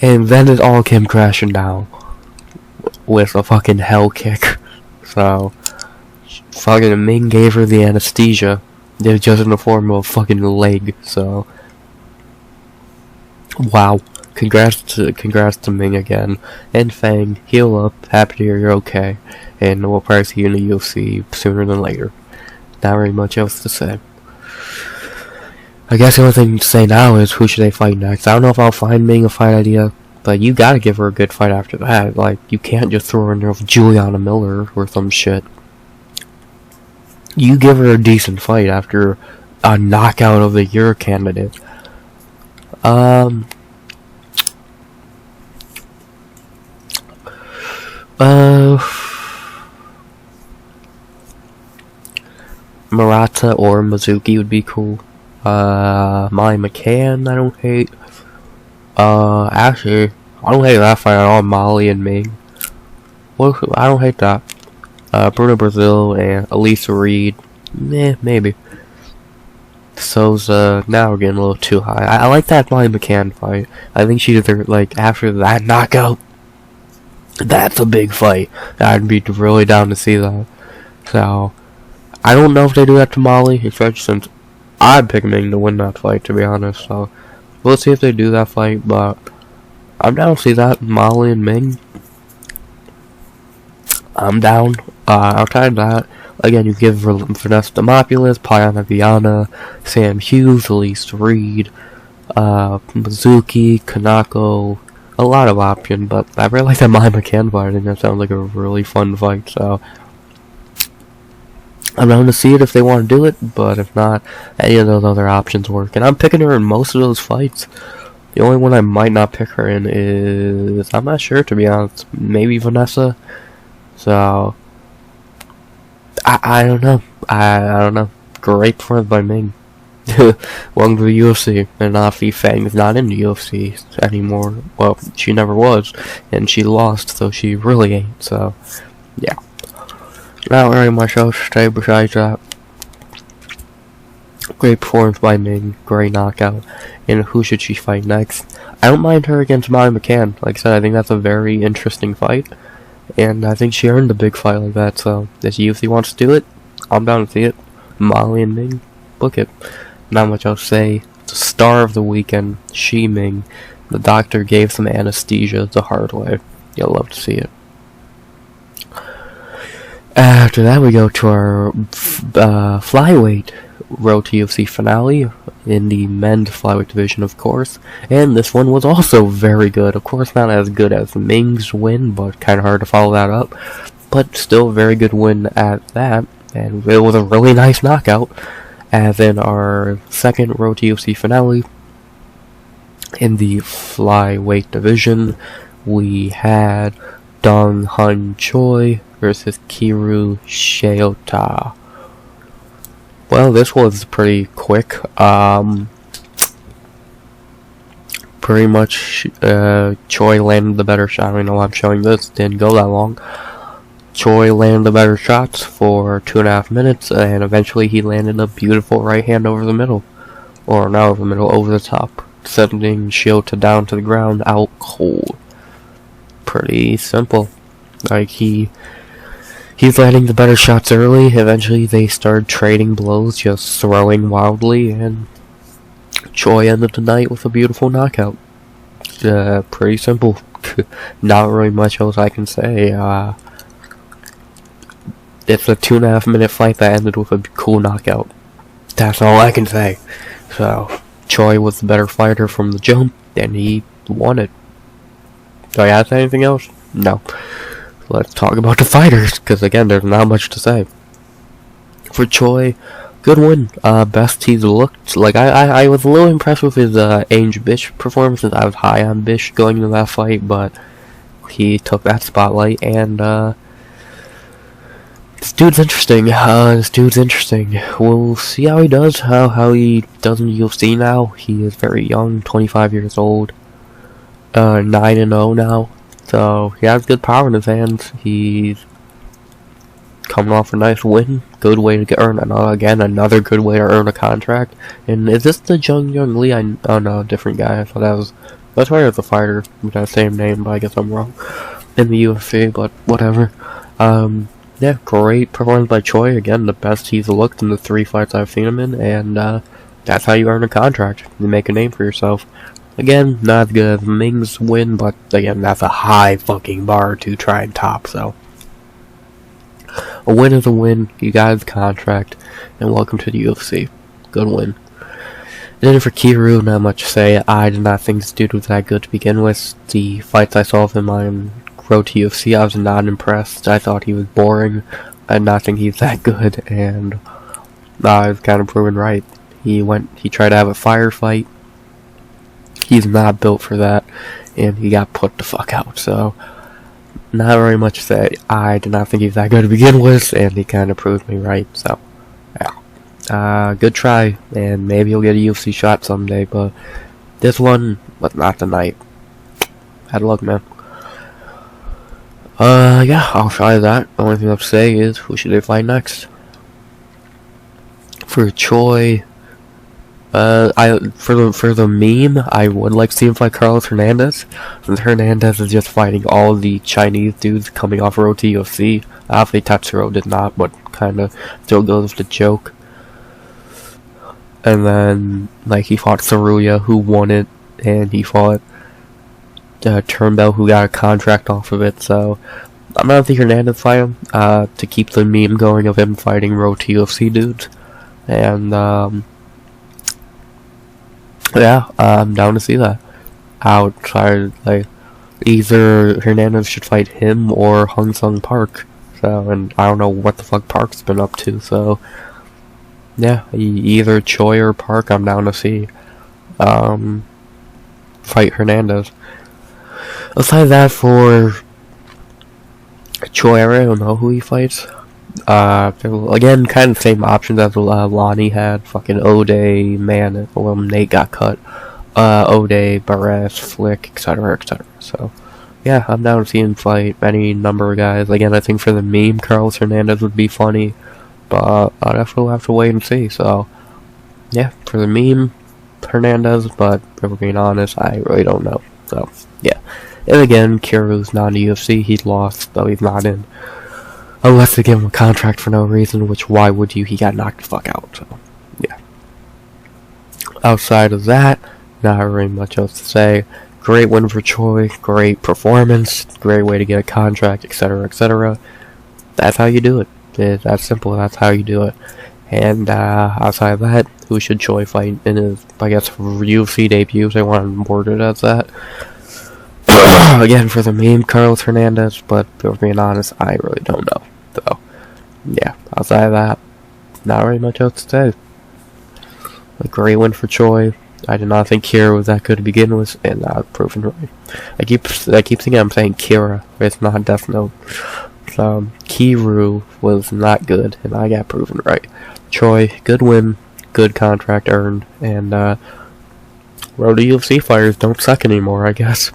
And then it all came crashing down with a fucking hell kick. So, fucking Ming gave her the anesthesia. It was just in the form of a fucking leg. So, wow. Congrats to Ming again. And Feng, heal up. Happy to hear you're okay. And we'll probably see you in the UFC sooner than later. Not very much else to say. I guess the only thing to say now is who should they fight next. I don't know if I'll find Ming a fight idea, but you gotta give her a good fight after that. Like, you can't just throw her in there with Juliana Miller or some shit. You give her a decent fight after a knockout of the year candidate. Murata or Mizuki would be cool. Molly McCann, I don't hate. Actually, I don't hate that fight at all. Molly and Ming. Well, I don't hate that. Bruno Brazil and Elisa Reed. Maybe. Souza, now we're getting a little too high. I like that Molly McCann fight. I think she's like, after that knockout, that's a big fight. I'd be really down to see that. So, I don't know if they do that to Molly, especially since I'd pick Ming to win that fight, to be honest. So, we'll see if they do that fight, but I'm down to see that. Molly and Ming. I'm down. Outside of that, again, you give Vanessa Demopoulos, Payana Viana, Sam Hughes, Elise Reed, Mizuki, Kanako, a lot of options, but I really like that Molly McCann fight. I think that sounds like a really fun fight, so I'm down to see it if they want to do it, but if not, any of those other options work. And I'm picking her in most of those fights. The only one I might not pick her in is, I'm not sure, to be honest, maybe Vanessa. So, I don't know. I don't know. Great performance by Ming. Welcome to the UFC. And obviously Feng is not in the UFC anymore. Well, she never was. And she lost, so she really ain't. So, yeah. Not really much else to say besides that. Great performance by Ming. Great knockout. And who should she fight next? I don't mind her against Molly McCann. Like I said, I think that's a very interesting fight. And I think she earned a big fight like that, so if the UFC wants to do it, I'm down to see it. Molly and Ming, book it. Not much else to say. The star of the weekend, Ming. The doctor gave some anesthesia the hard way. You'll love to see it. After that, we go to our flyweight Road to UFC finale in the men's flyweight division, of course. And this one was also very good. Of course, not as good as Ming's win, but kind of hard to follow that up. But still a very good win at that. And it was a really nice knockout. As in our second Road to UFC finale in the flyweight division, we had DongHun Choi versus Kiru Sahota. Well, this was pretty quick. Pretty much, Choi landed the better shot. I know I'm showing this, didn't go that long. Choi landed the better shots for 2.5 minutes, and eventually he landed a beautiful right hand over the middle. Or not over the middle, over the top. Sending Sahota down to the ground, out cold. Pretty simple. Like, he's landing the better shots early. Eventually they started trading blows, just throwing wildly, and Choi ended the night with a beautiful knockout. Pretty simple. Not really much else I can say. It's a 2.5 minute fight that ended with a cool knockout. That's all I can say. So, Choi was the better fighter from the jump, and he won it. Do I have to say anything else? No. Let's talk about the fighters, because again, there's not much to say. For Choi, good win. Best he's looked. Like, I was a little impressed with his Ainge Bish performance, since I was high on Bish going into that fight, but he took that spotlight, and this dude's interesting. We'll see how he does, how he does in UFC now. He is very young, 25 years old, 9-0 now. So, he has good power in his hands. He's coming off a nice win. Good way to earn, another good way to earn a contract. And is this the Young Lee? Oh no, different guy. I thought that's why there's a fighter with that same name, but I guess I'm wrong. In the UFC, but whatever. Yeah, great performance by Choi. Again, the best he's looked in the 3 fights I've seen him in, and that's how you earn a contract. You make a name for yourself. Again, not as good as Ming's win, but again, that's a high fucking bar to try and top, so. A win is a win, you got his contract, and welcome to the UFC. Good win. And then for Kiru, not much to say. I did not think this dude was that good to begin with. The fights I saw of him on Road to UFC, I was not impressed. I thought he was boring. I did not think he's that good, and I was kind of proven right. He tried to have a firefight. He's not built for that, and he got put the fuck out, so not very much to say. I did not think he was that good to begin with, and he kind of proved me right, so yeah. good try, and maybe you'll get a UFC shot someday, but this one was not the night. Had luck, man. Yeah, I'll try that. The only thing I have to say is, who should they fight next? For Choi, for the meme, I would like to see him fight Carlos Hernandez, since Hernandez is just fighting all the Chinese dudes coming off road to UFC. Obviously, Tatsuro did not, but kinda still goes with the joke. And then, like, he fought Saruya, who won it, and he fought Turnbull, who got a contract off of it, so I'm gonna think Hernandez fight him, to keep the meme going of him fighting road to UFC dudes. And, yeah, I'm down to see that. I'll try, like, either Hernandez should fight him or Hung Sung Park. So, and I don't know what the fuck Park's been up to, so, yeah, either Choi or Park I'm down to see, fight Hernandez. Aside that, for Choi, I really don't know who he fights. Again, kind of the same options as Lonnie had. Fucking O'Day, man, well, Nate got cut. O'Day, Barres, Flick, etc., etc. So, yeah, I'm down to see him fight any number of guys. Again, I think for the meme, Carlos Hernandez would be funny, but I'd have to wait and see. So, yeah, for the meme, Hernandez, but if we're being honest, I really don't know. So, yeah. And again, Kiru's not in the UFC. He's lost, though he's not in. Unless they give him a contract for no reason, which why would you? He got knocked the fuck out, so, yeah. Outside of that, not really much else to say. Great win for Choi, great performance, great way to get a contract, etc., etc. That's how you do it. It's that simple, that's how you do it. And, outside of that, who should Choi fight in his, I guess, UFC debut, if they want to word it as that. Again, for the meme, Carlos Hernandez, but if we're being honest, I really don't know. So, yeah, outside of that, not really much else to say. A great win for Choi. I did not think Kira was that good to begin with, and I've proven right. I keep thinking I'm saying Kira, but it's not Death Note. So, Kiru was not good, and I got proven right. Choi, good win, good contract earned, and, road to UFC fighters don't suck anymore, I guess.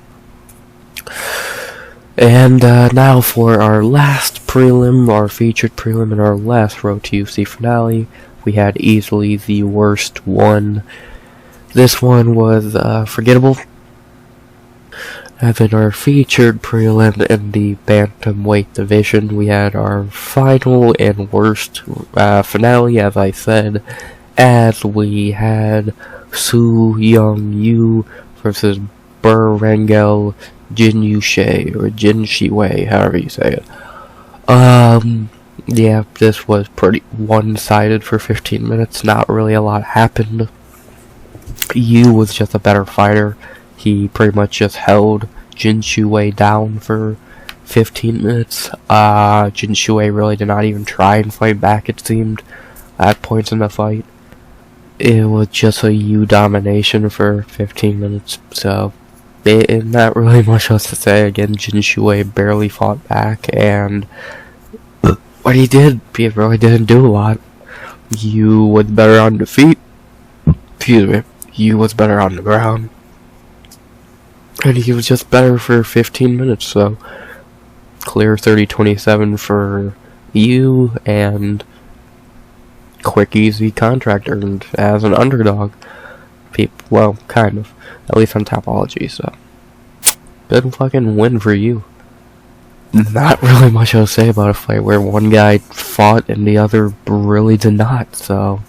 And now for our last prelim, our featured prelim, and our last road to UFC finale, we had easily the worst one. This one was forgettable. As in our featured prelim in the bantamweight division, we had our final and worst finale, as I said, as we had Su Young Yu versus Berengel Jinushe, or Jinshiwei, however you say it. Yeah, this was pretty one-sided for 15 minutes. Not really a lot happened. Yu was just a better fighter. He pretty much just held Jinshiwei down for 15 minutes. Jinshiwei really did not even try and fight back, it seemed, at points in the fight. It was just a Yu domination for 15 minutes, so not really much else to say. Again, Jinshiwei barely fought back, and what he did, he really didn't do a lot. Yu was better on the feet. Excuse me. Yu was better on the ground. And he was just better for 15 minutes, so clear 30-27 for Yu, and quick, easy contract earned as an underdog. Well, kind of. At least on Topology, so. Good fucking win for you. Not really much else to say about a fight where one guy fought and the other really did not, so.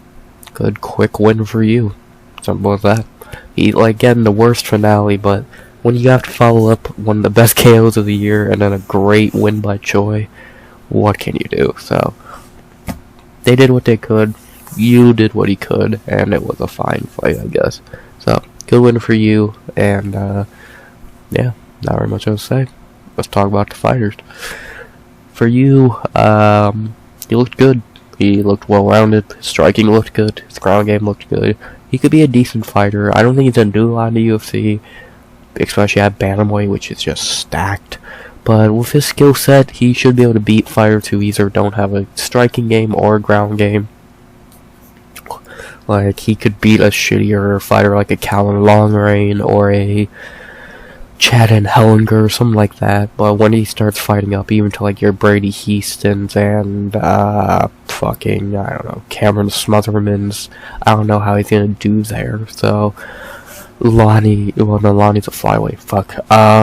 Good, quick win for you. Simple as that. Again, the worst finale, but when you have to follow up one of the best KOs of the year and then a great win by Choi, what can you do? So, they did what they could. Yu did what he could, and it was a fine fight, I guess. So, good win for you, and, yeah, not very much else to say. Let's talk about the fighters. For you, he looked good. He looked well-rounded. His striking looked good. His ground game looked good. He could be a decent fighter. I don't think he's gonna do a lot in the UFC, especially at bantamweight, which is just stacked. But with his skill set, he should be able to beat fighters who either don't have a striking game or a ground game. Like, he could beat a shittier fighter like a Calvin Longreign or a Chad and Hellinger or something like that, but when he starts fighting up even to like your Brady Heastons and fucking, I don't know, Cameron Smothermans, I don't know how he's gonna do there. So Lonnie's a flyweight. Fuck.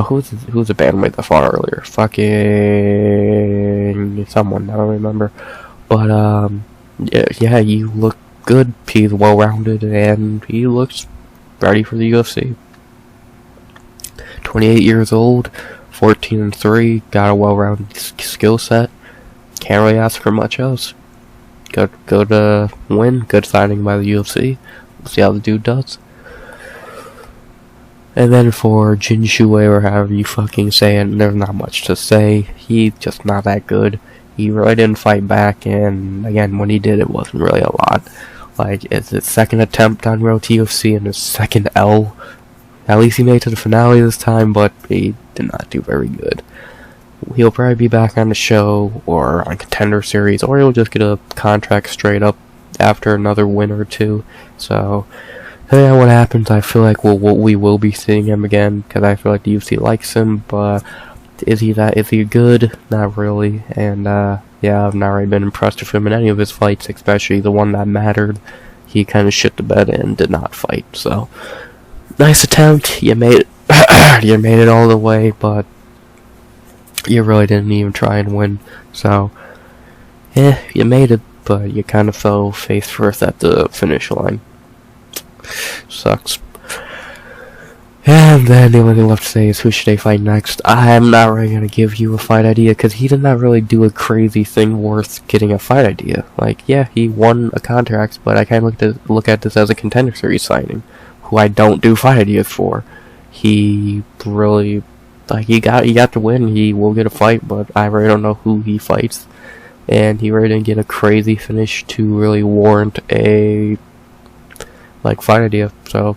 Who's a bantamweight that fought earlier? Fucking someone, I don't remember. But yeah, you look good. He's well rounded and he looks ready for the UFC. 28 years old, 14-3, got a well-rounded skill set. Can't really ask for much else. Good win, good signing by the UFC. We'll see how the dude does. And then for Jenisuly, or however you fucking say it, there's not much to say. He's just not that good. He really didn't fight back, and again, when he did, it wasn't really a lot. Like, it's his second attempt on Road to UFC and his second L. At least he made it to the finale this time, but he did not do very good. He'll probably be back on the show, or on Contender Series, or he'll just get a contract straight up after another win or two. So, depending on what happens, I feel like we will be seeing him again, because I feel like the UFC likes him, but is he good? Not really. And, yeah, I've not really been impressed with him in any of his fights, especially the one that mattered. He kind of shit the bed and did not fight, so nice attempt, you made it, you made it all the way, but you really didn't even try and win, so, yeah, you made it, but you kind of fell face first at the finish line. Sucks. And then the only thing left to say is who should they fight next. I'm not really going to give you a fight idea, because he did not really do a crazy thing worth getting a fight idea. Like, yeah, he won a contract, but I kind of look at this as a Contender Series signing, who I don't do fight ideas for. He really, like, he got to win, he will get a fight, but I really don't know who he fights. And he really didn't get a crazy finish to really warrant a, like, fight idea, so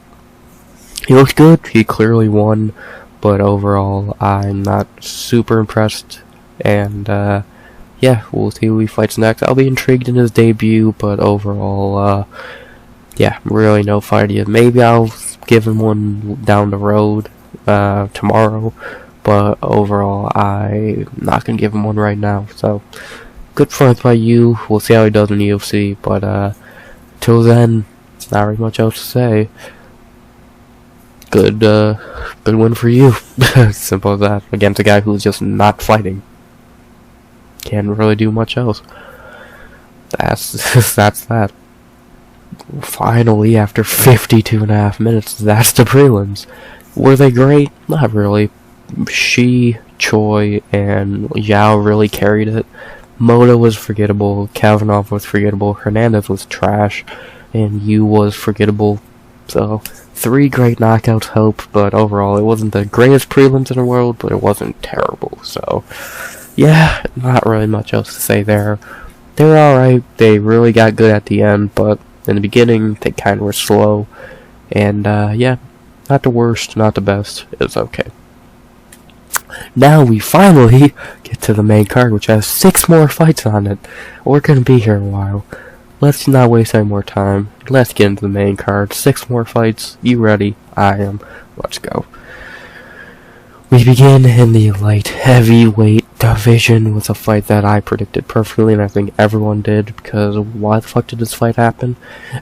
he looked good, he clearly won, but overall, I'm not super impressed, and, yeah, we'll see who he fights next. I'll be intrigued in his debut, but overall, yeah, really no fight idea. Maybe I'll give him one down the road, tomorrow, but overall, I'm not gonna give him one right now, so good fight by you. We'll see how he does in the UFC, but, till then, not really much else to say. Good win for you. Simple as that. Against a guy who's just not fighting. Can't really do much else. That's that. Finally, after 52.5 minutes, that's the prelims. Were they great? Not really. Choi, and Xiao really carried it. Motta was forgettable. Kavanagh was forgettable. Hernandez was trash. And Yu was forgettable. So, 3 great knockouts help, but overall it wasn't the greatest prelims in the world, but it wasn't terrible. So, yeah, not really much else to say there. They're alright. They really got good at the end, but in the beginning they kind of were slow. And, yeah, not the worst, not the best. It's okay. Now we finally get to the main card, which has 6 more fights on it. We're gonna be here a while. Let's not waste any more time. Let's get into the main card. 6 more fights. You ready? I am. Let's go. We begin in the light heavyweight division with a fight that I predicted perfectly, and I think everyone did, because why the fuck did this fight happen?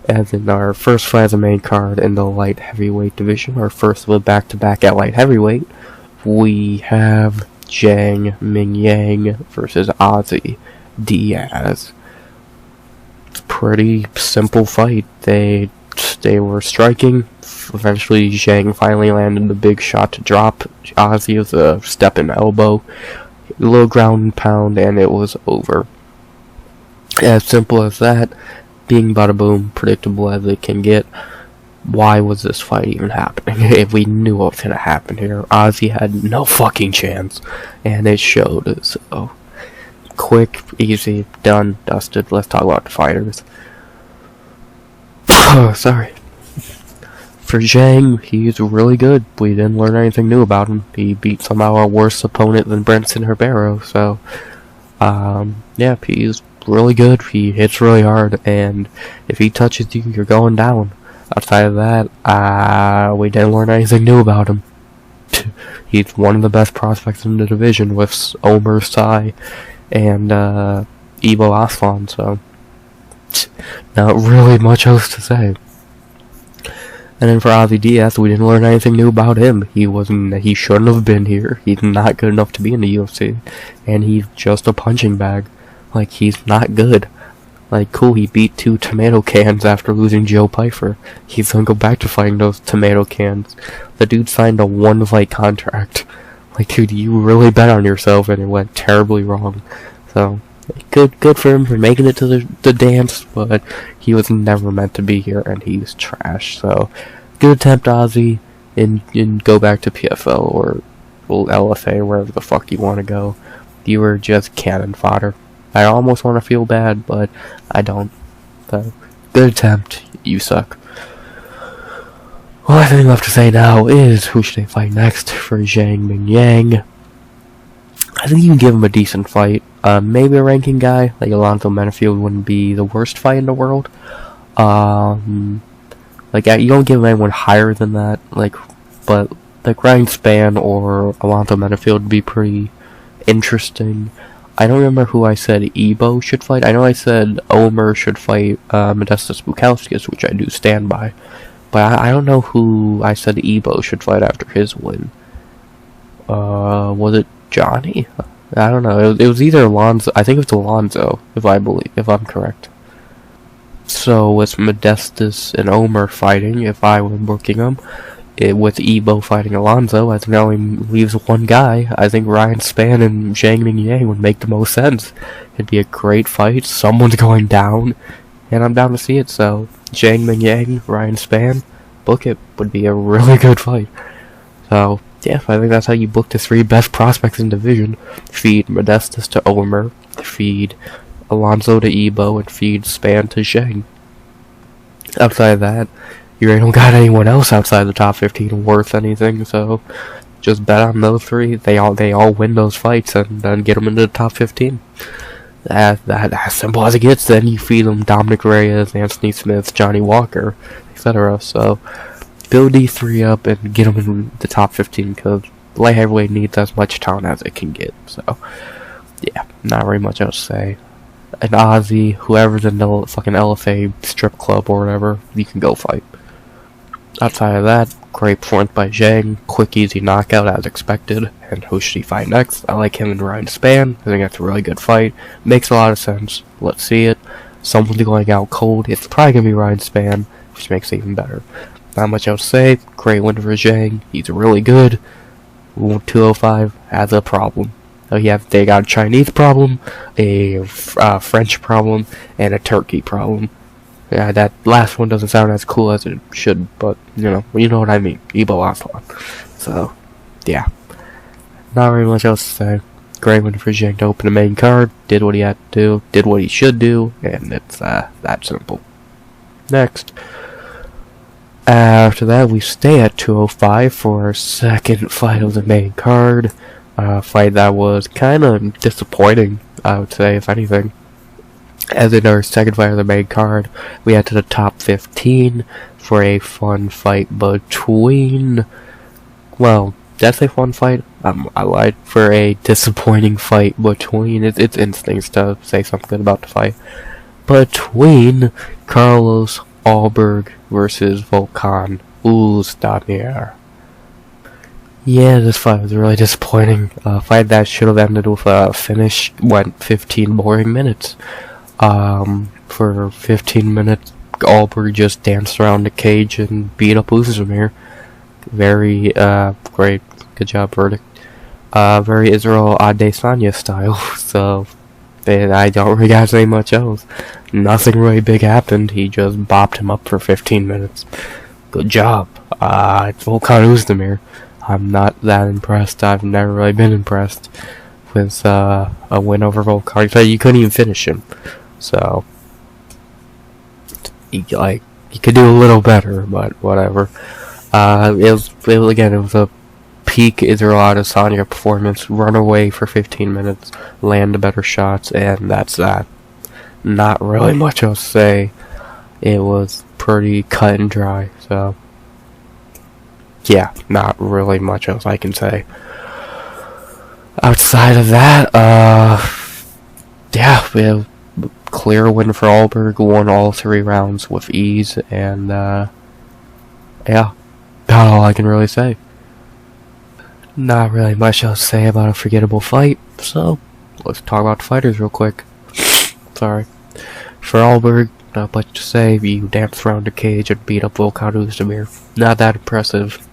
As in our first fight as a main card in the light heavyweight division, our first of a back-to-back at light heavyweight, we have Zhang Mingyang versus Ozzy Diaz. Pretty simple fight. They were striking. Eventually, Zhang finally landed the big shot to drop Ozzy with a step and elbow, a little ground and pound, and it was over. As simple as that. Being bada boom, predictable as it can get. Why was this fight even happening? If we knew what was gonna happen here, Ozzy had no fucking chance, and it showed. So, quick, easy, done, dusted. Let's talk about the fighters. Sorry. For Zhang, he's really good. We didn't learn anything new about him. He beat somehow a worse opponent than Branson Ribeiro, so, yeah, he's really good. He hits really hard, and if he touches you, you're going down. Outside of that, we didn't learn anything new about him. He's one of the best prospects in the division with Omer Sai and Ibo Aslan, so not really much else to say. And then for Ozzy Diaz, we didn't learn anything new about him. He shouldn't have been here. He's not good enough to be in the UFC. And he's just a punching bag. Like, he's not good. Like, cool, he beat 2 tomato cans after losing Joe Pyfer. He's gonna go back to fighting those tomato cans. The dude signed a 1-fight contract. Like, dude, you really bet on yourself and it went terribly wrong. So, good for him for making it to the dance, but he was never meant to be here, and he's trash. So, good attempt, Ozzy, and go back to PFL or LFA, wherever the fuck you want to go. You were just cannon fodder. I almost want to feel bad, but I don't. So, good attempt. You suck. All I think left to say now is, who should they fight next for Zhang Mingyang? I think you can give him a decent fight. Maybe a ranking guy, like Alonzo Menafield wouldn't be the worst fight in the world. Like, you don't give him anyone higher than that, but like Ryan Spann or Alonzo Menafield would be pretty interesting. I don't remember who I said Ebo should fight. I know I said Omer should fight Modestas Bukauskas, which I do stand by. But I don't know who I said Ebo should fight after his win. Was it Johnny? I don't know. It was either Alonzo. I think it's Alonzo, if I'm correct. So with Modestas and Omer fighting, if I were booking them, with Ebo fighting Alonzo, I think that only leaves one guy. I think Ryan Spann and Zhang Mingyang would make the most sense. It'd be a great fight. Someone's going down, and I'm down to see it. So Zhang Mingyang, Ryan Spann, book it. Would be a really good fight. So yeah, I think that's how you book the 3 best prospects in the division. Feed Modestas to Omer, feed Alonzo to Ebo, and feed Spann to Zhang. Outside of that, you don't got anyone else outside the top 15 worth anything, so just bet on those 3. They all win those fights and then get them into the top 15. That as simple as it gets. Then you feed them Dominic Reyes, Anthony Smith, Johnny Walker, etc. So build these 3 up and get them in the top 15, because light heavyweight needs as much talent as it can get. So yeah, not very much else to say. And Ozzy, whoever's in the fucking LFA strip club or whatever, you can go fight. Outside of that, great performance by Zhang, quick easy knockout as expected. And who should he fight next? I like him and Ryan Spann. I think that's a really good fight. Makes a lot of sense. Let's see it. Someone's going out cold. It's probably going to be Ryan Spann, which makes it even better. Not much else to say. Great win for Zhang. He's really good. 205 has a problem. They got a Chinese problem, a French problem, and a Turkey problem. Yeah, that last one doesn't sound as cool as it should, but you know what I mean. Ebo Aslan. So, yeah. Not very much else to say. Great win for Zhang to open the main card. Did what he had to do. Did what he should do. And it's that simple. Next. After that, we stay at 205 for our second fight of the main card. Fight that was kind of disappointing, I would say, if anything. As in our second fight of the main card, we had to the top 15 for a fun fight between... Well, did I say fun fight? I lied. For a disappointing fight between... It's instincts to say something good about the fight. Between Carlos Ulberg versus Volkan Oezdemir. Yeah, this fight was really disappointing. Fight that should have ended with a finish went 15 boring minutes. For 15 minutes, Ulberg just danced around the cage and beat up Oezdemir. Very, great. Good job, verdict. Very Israel Adesanya style, so I don't really gotta say much else. Nothing really big happened, he just bopped him up for 15 minutes. Good job. It's Volkan Oezdemir. I'm not that impressed. I've never really been impressed with a win over Volkan. You couldn't even finish him. So, you could do a little better, but whatever. It was a peak Israel performance. Run away for 15 minutes, land the better shots, and that's that. not really much else to say. It was pretty cut and dry, so yeah, not really much else I can say. Outside of that, yeah, we have a clear win for Ulberg, won all 3 rounds with ease, and yeah, about all I can really say. Not really much else to say about a forgettable fight, so let's talk about the fighters real quick. Sorry. For Ulberg, not much to say. You danced around the cage and beat up Volkan Oezdemir. Not that impressive.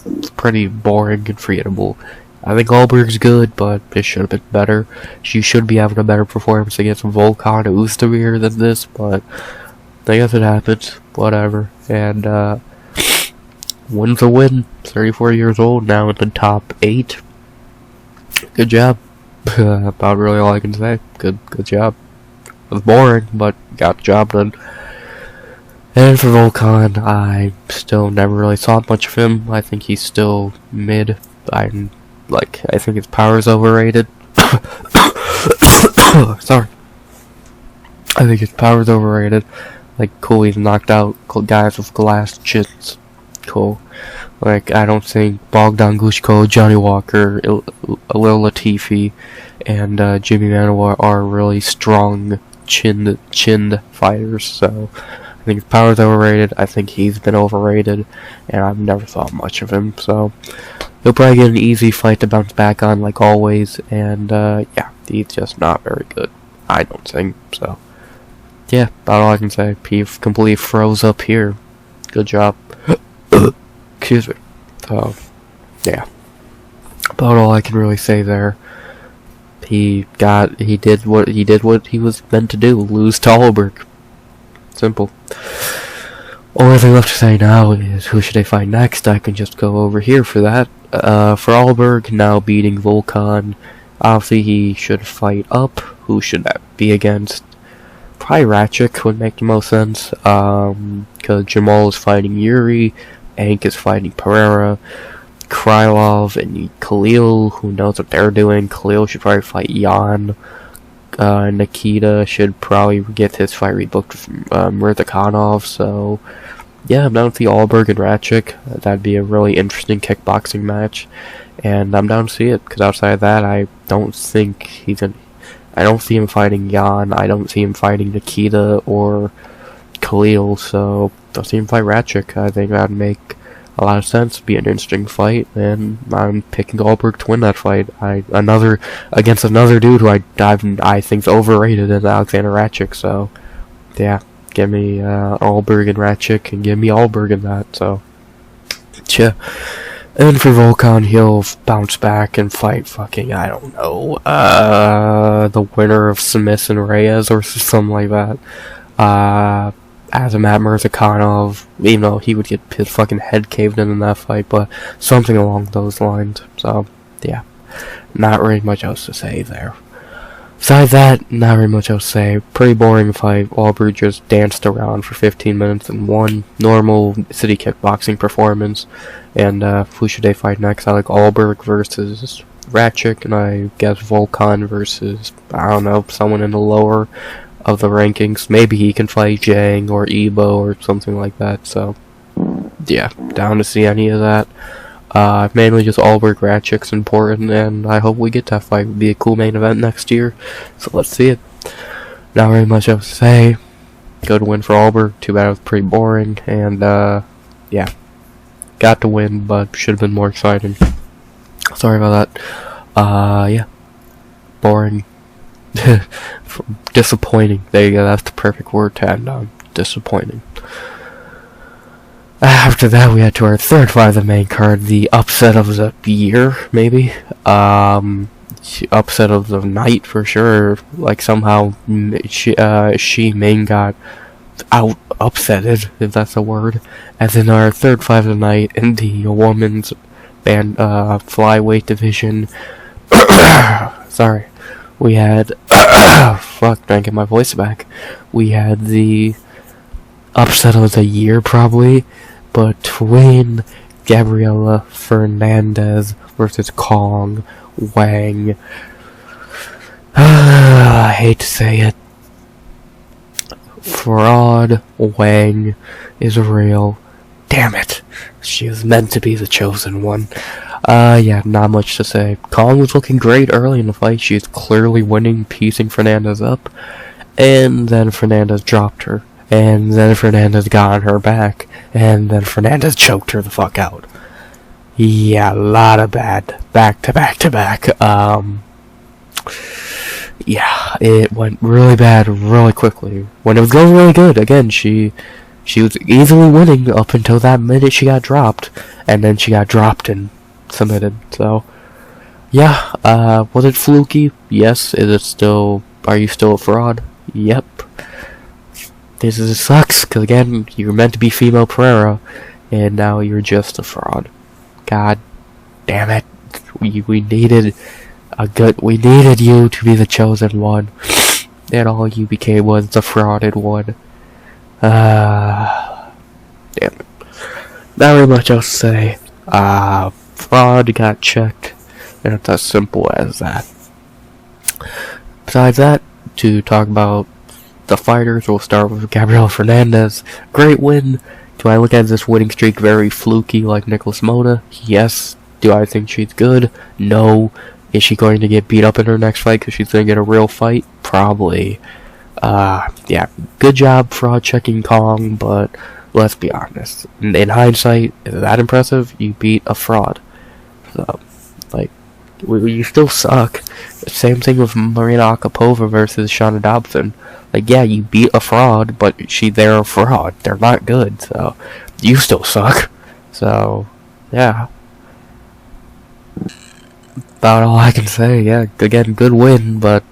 It's pretty boring and forgettable. I think Ulberg's good, but it should have been better. She should be having a better performance against Volkan Oezdemir than this, but I guess it happens. Whatever. And, win's a win. 34 years old, now in the top 8. Good job. About really all I can say. Good job. It was boring, but got the job done. And for Volkan, I still never really saw much of him. I think he's still mid. I think his power's overrated. Sorry. I think his power's overrated. Like, cool, he's knocked out guys with glass chins. Cool. Like, I don't think Bogdan Gushko, Johnny Walker, Lil Latifi, and Jimmy Manuwa are really strong chinned fighters, so I think his power's overrated. I think he's been overrated, and I've never thought much of him, so he'll probably get an easy fight to bounce back on, like always, and yeah, he's just not very good, I don't think, so yeah, about all I can say. He completely froze up here. Good job. Excuse me. So, yeah. About all I can really say there. He did what he was meant to do. Lose to Ulberg. Simple. Only thing left to say now is who should they fight next? I can just go over here for that. For Ulberg, now beating Volkan. Obviously he should fight up. Who should that be against? Probably Ratchik would make the most sense. Because Jamal is fighting Yuri. Ank is fighting Pereira, Krylov and Khalil, who knows what they're doing. Khalil should probably fight Jan. Nikita should probably get his fight rebooked with Murtakanov, so yeah, I'm down to see Ulberg and Ratchik. That'd be a really interesting kickboxing match, and I'm down to see it, because outside of that, I don't see him fighting Jan, I don't see him fighting Nikita or Khalil, so don't see him fight Ratchik. I think that'd make a lot of sense, be an interesting fight, and I'm picking Ulberg to win that fight. Against another dude who I think's overrated as Alexander Ratchik, so yeah, give me Ulberg and Ratchik, and give me Ulberg in that, so yeah. And for Volkan, he'll bounce back and fight fucking, I don't know, the winner of Smith and Reyes or something like that. Azamat Murzakanov, even though he would get his fucking head caved in that fight, but something along those lines. So, yeah, not really much else to say there. Besides that, not really much else to say. Pretty boring fight. Ulberg just danced around for 15 minutes and won. Normal city kickboxing performance. And who should they fight next? I like Ulberg versus Ratchik, and I guess Volkan versus, I don't know, someone in the lower of the rankings. Maybe he can fight Zhang or Ebo or something like that, so yeah, down to see any of that. Mainly just Ulberg Ratchik's important, and I hope we get that fight. It would be a cool main event next year, so let's see it. Not very much else to say. Good win for Ulberg, too bad it was pretty boring, and yeah, got to win, but should have been more exciting. Sorry about that. Yeah, boring. Disappointing. There you go, that's the perfect word to end on. Disappointing. After that, we had to our third fight of the main card, the upset of the year, maybe. Upset of the night for sure. Like somehow Ming got upsetted, if that's a word. As in our third fight of the night in the women's flyweight division. Sorry. We had, fuck, trying to get my voice back. We had the upset of the year, probably, between Gabriella Fernandes versus Cong, Wang. I hate to say it. Fraud Wang is real. Damn it. She was meant to be the chosen one. Yeah, not much to say. Cong was looking great early in the fight. She's clearly winning, piecing Fernandes up. And then Fernandes dropped her. And then Fernandes got on her back. And then Fernandes choked her the fuck out. Yeah, a lot of bad. Back to back to back. Yeah, it went really bad really quickly. When it was going really good, again, she was easily winning up until that minute she got dropped. And then she got dropped and submitted. So, yeah, was it fluky? Yes. Is it still, are you still a fraud? Yep. This sucks, because again, you were meant to be female Pereira, and now you're just a fraud. God damn it. We needed we needed you to be the chosen one, and all you became was the frauded one. Damn it. Not very much else to say. Fraud got checked, and it's as simple as that. Besides that, to talk about the fighters, we'll start with Gabriella Fernandes. Great win. Do I look at this winning streak very fluky like Nikolas Motta? Yes. Do I think she's good? No. Is she going to get beat up in her next fight because she's going to get a real fight? Probably. Yeah. Good job fraud checking Cong, but let's be honest. In hindsight, is that impressive? You beat a fraud. So, like, you still suck. Same thing with Marina Akapova versus Shauna Dobson. Like, yeah, you beat a fraud, but they're a fraud. They're not good, so you still suck. So, yeah. About all I can say. Yeah, again, good win, but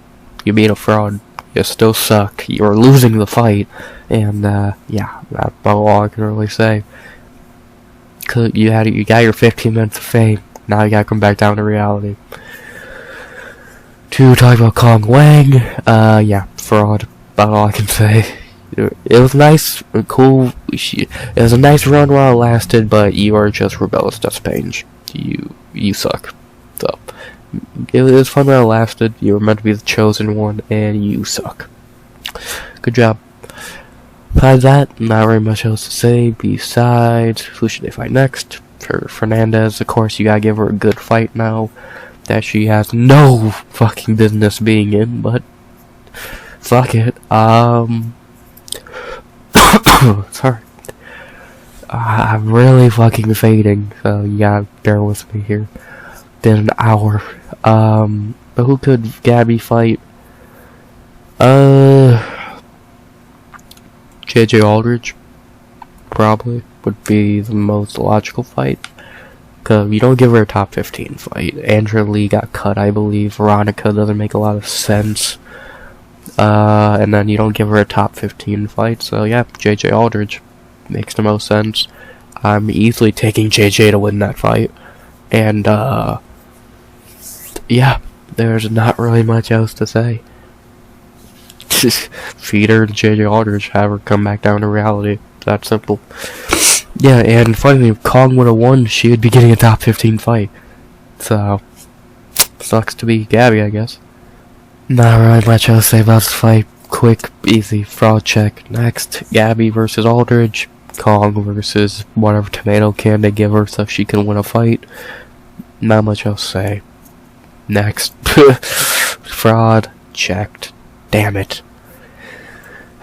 you beat a fraud. You still suck. You're losing the fight, and yeah, that's about all I can really say. Cause you got your 15 minutes of fame. Now you gotta come back down to reality. To talk about Cong Wang, yeah, fraud. About all I can say. It was nice, cool. It was a nice run while it lasted, but you are just rebellious dustpage. You suck. So it was fun while it lasted. You were meant to be the chosen one, and you suck. Good job. Besides that, not very much else to say. Besides, who should they fight next? For Fernandes, of course, you gotta give her a good fight now that she has no fucking business being in, but fuck it. Sorry. I'm really fucking fading, so you gotta bear with me here. Been an hour. But who could Gabby fight? JJ Aldridge probably would be the most logical fight. Cause you don't give her a top 15 fight. Andrea Lee got cut, I believe. Veronica doesn't make a lot of sense. And then you don't give her a top 15 fight, so yeah, JJ Aldridge makes the most sense. I'm easily taking JJ to win that fight. And, yeah, there's not really much else to say. Feed her to JJ Aldridge, have her come back down to reality. That simple. Yeah, and finally, if Cong would have won, she would be getting a top 15 fight. So, sucks to be Gabby, I guess. Not really much else to say about this fight. Quick, easy, fraud check. Next, Gabby versus Aldridge. Cong versus whatever tomato can they give her so she can win a fight. Not much else to say. Next. Fraud checked. Damn it.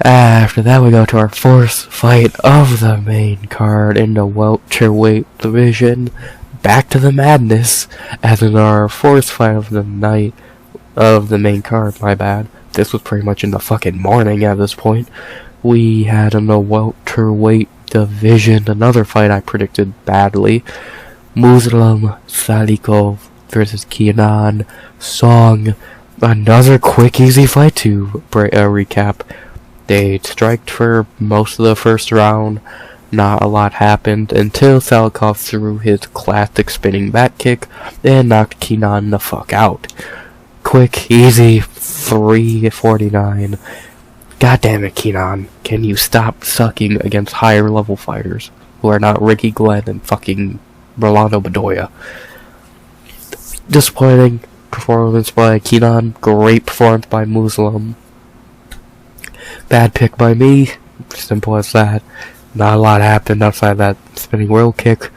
After that, we go to our fourth fight of the main card in the welterweight division. Back to the madness, as in our fourth fight of the night. Of the main card, my bad. This was pretty much in the fucking morning at this point. We had in the welterweight division another fight I predicted badly. Muslim Salikov versus Kenan Song. Another quick, easy fight to recap. They striked for most of the first round. Not a lot happened until Salikov threw his classic spinning back kick and knocked Kenan the fuck out. Quick, easy, 349. God damn it, Kenan. Can you stop sucking against higher level fighters who are not Ricky Glenn and fucking Rolando Bedoya? Disappointing. performance by Kenan. Great performance by Muslim. Bad pick by me. Simple as that. Not a lot happened outside that spinning world kick.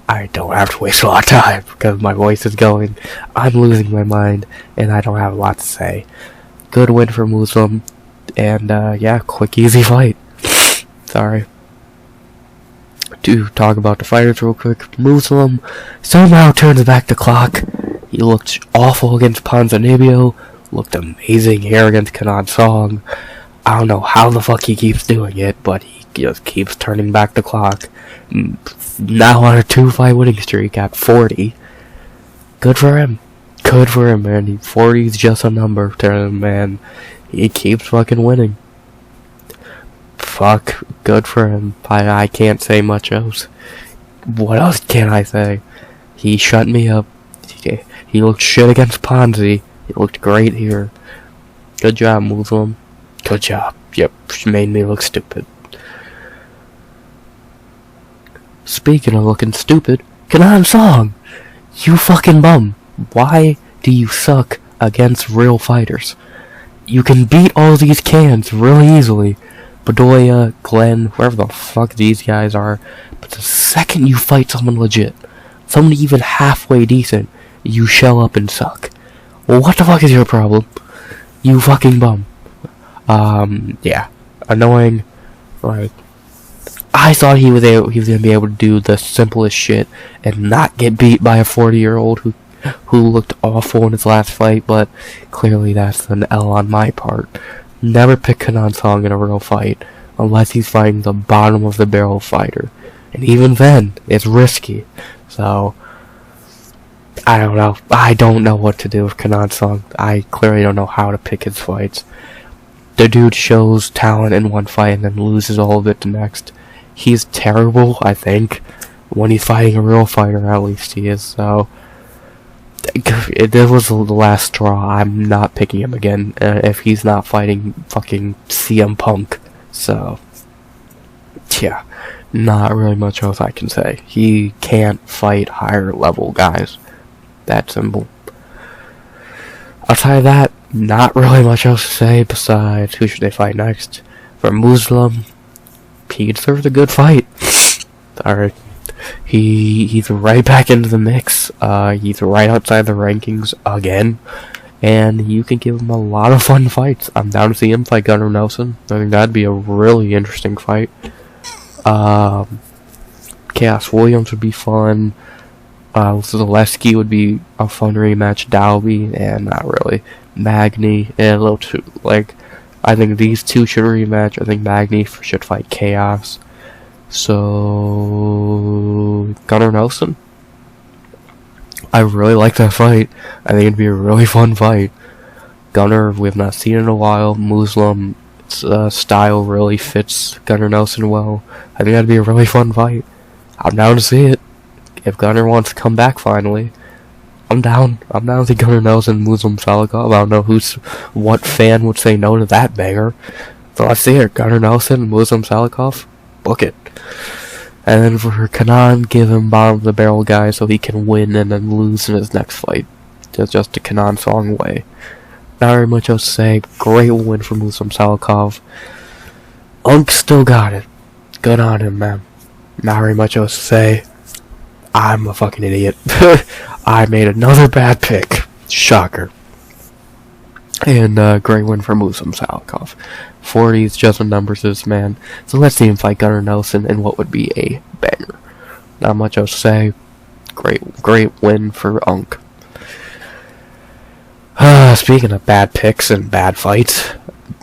I don't have to waste a lot of time because my voice is going. I'm losing my mind and I don't have a lot to say. Good win for Muslim. And yeah, quick easy fight. Sorry. To talk about the fighters real quick. Muslim somehow turns back the clock. He looked awful against Ponzinibbio. Looked amazing here against Kenan Song. I don't know how the fuck he keeps doing it, but he just keeps turning back the clock. Now on a 2-fight winning streak at 40. Good for him. Good for him, man. 40 is just a number to him, man. He keeps fucking winning. Fuck. Good for him. I can't say much else. What else can I say? He shut me up. He looked shit against Ponzi. He looked great here. Good job, Muslim. Good job. Yep, she made me look stupid. Speaking of looking stupid, Kenan Song! You fucking bum. Why do you suck against real fighters? You can beat all these cans really easily. Bedoya, Glenn, whoever the fuck these guys are. But the second you fight someone legit, someone even halfway decent, you show up and suck. Well, what the fuck is your problem? You fucking bum. Yeah. Annoying. Like, I thought he was gonna be able to do the simplest shit and not get beat by a 40-year-old who looked awful in his last fight, but clearly that's an L on my part. Never pick Kenan Song in a real fight unless he's fighting the bottom of the barrel fighter. And even then, it's risky. So, I don't know. I don't know what to do with Kenan Song. I clearly don't know how to pick his fights. The dude shows talent in one fight and then loses all of it the next. He's terrible, I think. When he's fighting a real fighter, at least he is. So, this was the last straw. I'm not picking him again if he's not fighting fucking CM Punk. So, yeah. Not really much else I can say. He can't fight higher level guys. That simple. Outside of that, not really much else to say besides who should they fight next. For Muslim, he deserves a good fight. Alright. He's right back into the mix. He's right outside the rankings again. And you can give him a lot of fun fights. I'm down to see him fight Gunnar Nelson. I think that'd be a really interesting fight. Chaos Williams would be fun. Zaleski would be a fun rematch. Dalby, and not really. Magny, and a little too, like, I think these two should rematch. I think Magny should fight Chaos. So, Gunnar Nelson? I really like that fight. I think it'd be a really fun fight. Gunnar, we have not seen in a while. Muslim style really fits Gunnar Nelson well. I think that'd be a really fun fight. I'm down to see it. If Gunnar wants to come back finally, I'm down. I'm down to see Gunnar Nelson, Muslim Salikov. I don't know what fan would say no to that banger. So let's see it. Gunnar Nelson, Muslim Salikov, book it. And then for Kenan, give him bottom of the barrel guy so he can win and then lose in his next fight. Just the Kenan Song way. Not very much else to say. Great win for Muslim Salikov. Unk still got it. Good on him, man. Not very much else to say. I'm a fucking idiot. I made another bad pick. Shocker. And great win for Muslim Salikov. 40 is just a numbers to this man. So let's see him fight Gunnar Nelson in what would be a banger. Not much else to say. Great win for Unk. Speaking of bad picks and bad fights,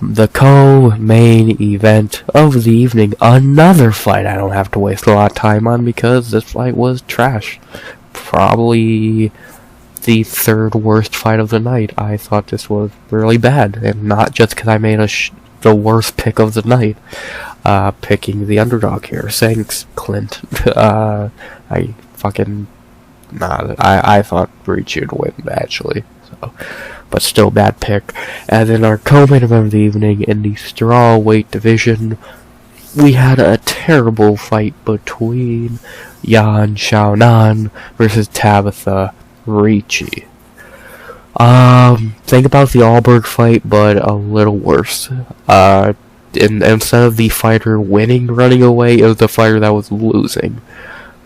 the co-main event of the evening, another fight I don't have to waste a lot of time on because this fight was trash. Probably the third worst fight of the night. I thought this was really bad, and not just because I made the worst pick of the night, picking the underdog here. Thanks, Clint. I thought Breach would win, actually. So, but still bad pick. And then our co-main event of the evening in the straw weight division, we had a terrible fight between Yan Xiaonan versus Tabitha Ricci. Think about the Ulberg fight, but a little worse. Instead of the fighter winning, running away, it was the fighter that was losing.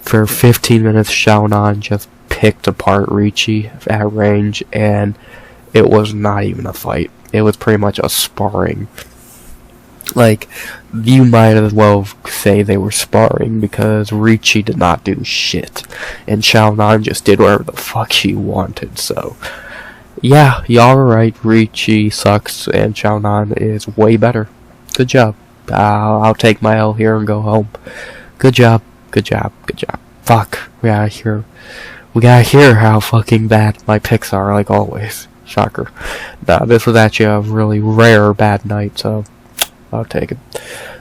For 15 minutes, Xiaocan just picked apart Ricci at range, and it was not even a fight. It was pretty much a sparring. Like, you might as well say they were sparring, because Ricci did not do shit, and Xiaocan just did whatever the fuck she wanted, so... Yeah, y'all are right, Ricci sucks, and Xiaocan is way better. Good job. I'll take my L here and go home. Good job, good job, good job. Fuck, we gotta hear how fucking bad my picks are, like always. Shocker. Nah, this was actually a really rare bad night, so I'll take it.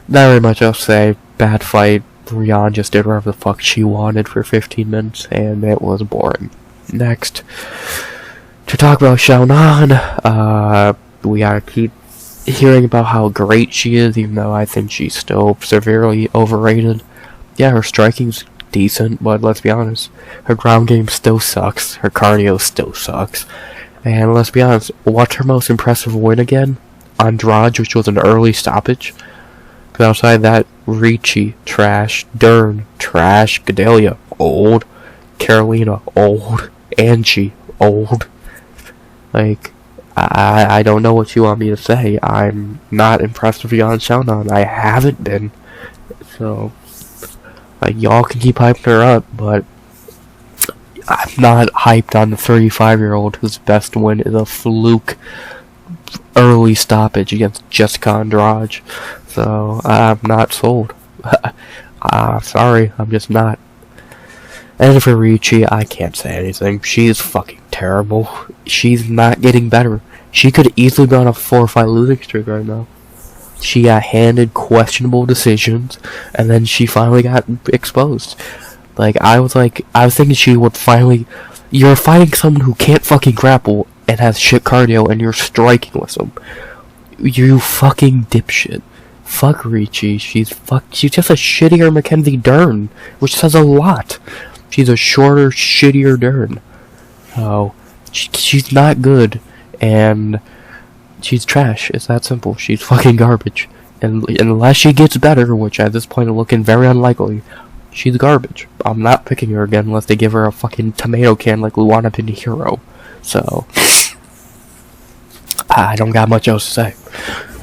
Not very much else to say. Bad fight. Rian just did whatever the fuck she wanted for 15 minutes, and it was boring. Next. To talk about Xiaocan, we gotta keep hearing about how great she is, even though I think she's still severely overrated. Yeah, her striking's decent, but let's be honest, her ground game still sucks, her cardio still sucks, and let's be honest, what's her most impressive win again? Andrade, which was an early stoppage. Because outside that, Ricci, trash, Dern, trash, Gabriella, old, Carolina, old, Angie, old. Like, I don't know what you want me to say. I'm not impressed with Yan Xiaonan. I haven't been. So, like, y'all can keep hyping her up, but I'm not hyped on the 35-year-old whose best win is a fluke early stoppage against Jessica Andrade. So, I'm not sold. Sorry, I'm just not. And for Ricci, I can't say anything. She's fucking terrible. She's not getting better. She could easily be on a 4-5 losing streak right now. She got handed questionable decisions, and then she finally got exposed. Like, I was thinking she would finally... You're fighting someone who can't fucking grapple and has shit cardio, and you're striking with them. You fucking dipshit. Fuck Ricci. She's just a shittier Mackenzie Dern, which says a lot. She's a shorter, shittier Dern. Oh, she's not good, and she's trash. It's that simple. She's fucking garbage. And unless she gets better, which at this point is looking very unlikely, she's garbage. I'm not picking her again unless they give her a fucking tomato can like Luana Pinheiro. So, I don't got much else to say.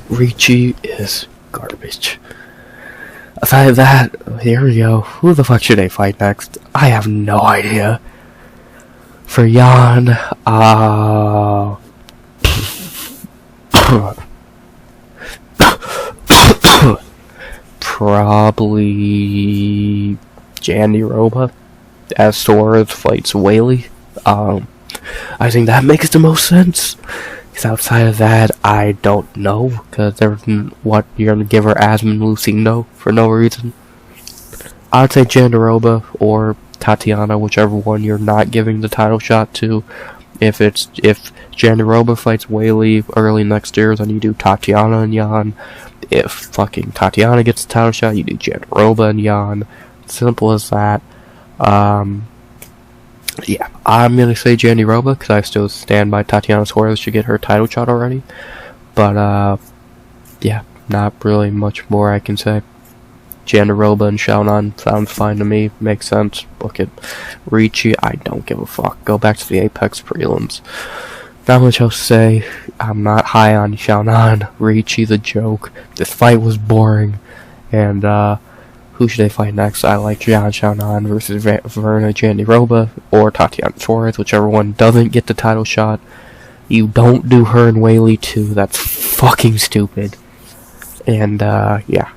Ricci is garbage. Aside of that, here we go. Who the fuck should they fight next? I have no idea. For Yan, probably Jandiroba, as Suarez fights Whaley. I think that makes the most sense. Because outside of that, I don't know. Because what you're gonna give her Asman Lucindo for no reason. I'd say Jandiroba or Tatiana, whichever one you're not giving the title shot to. If Jandiroba fights Whaley early next year, then you do Tatiana and Yan. If fucking Tatiana gets the title shot, you do Jandiroba and Yan. Simple as that. Yeah, I'm gonna say Jandiroba because I still stand by Tatiana Suarez should get her title shot already. But yeah, not really much more I can say. Jandiroba and Xiaonan sounds fine to me. Makes sense. Book it. Ricci, I don't give a fuck. Go back to the Apex prelims. Not much else to say. I'm not high on Xiaonan. Ricci's a joke. This fight was boring. And who should they fight next? I like Xiaocan versus Verna Jandiroba or Tatiana Suarez, whichever one doesn't get the title shot. You don't do her and Whaley too. That's fucking stupid. And yeah.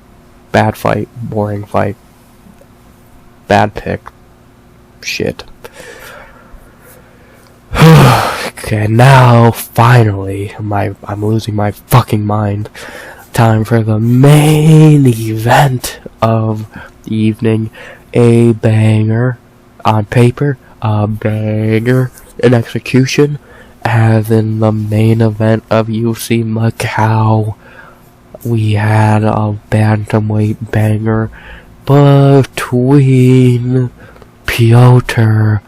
Bad fight, boring fight, bad pick, shit. Okay, now finally, I'm losing my fucking mind. Time for the main event of the evening. A banger on paper, a banger in execution, as in the main event of UFC Macau. We had a bantamweight banger between Petr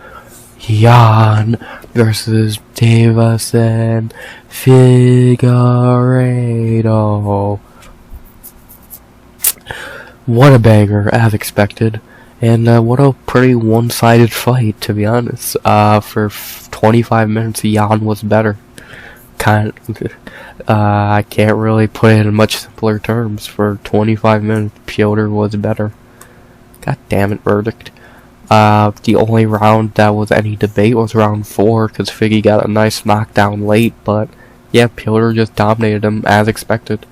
Jan versus Diaz and Figueiredo. What a banger, as expected. And what a pretty one-sided fight, to be honest. For 25 minutes, Jan was better. I can't really put it in much simpler terms. For 25 minutes, Petr was better. God damn it, verdict. The only round that was any debate was round 4, because Figgy got a nice knockdown late, but yeah, Petr just dominated him as expected.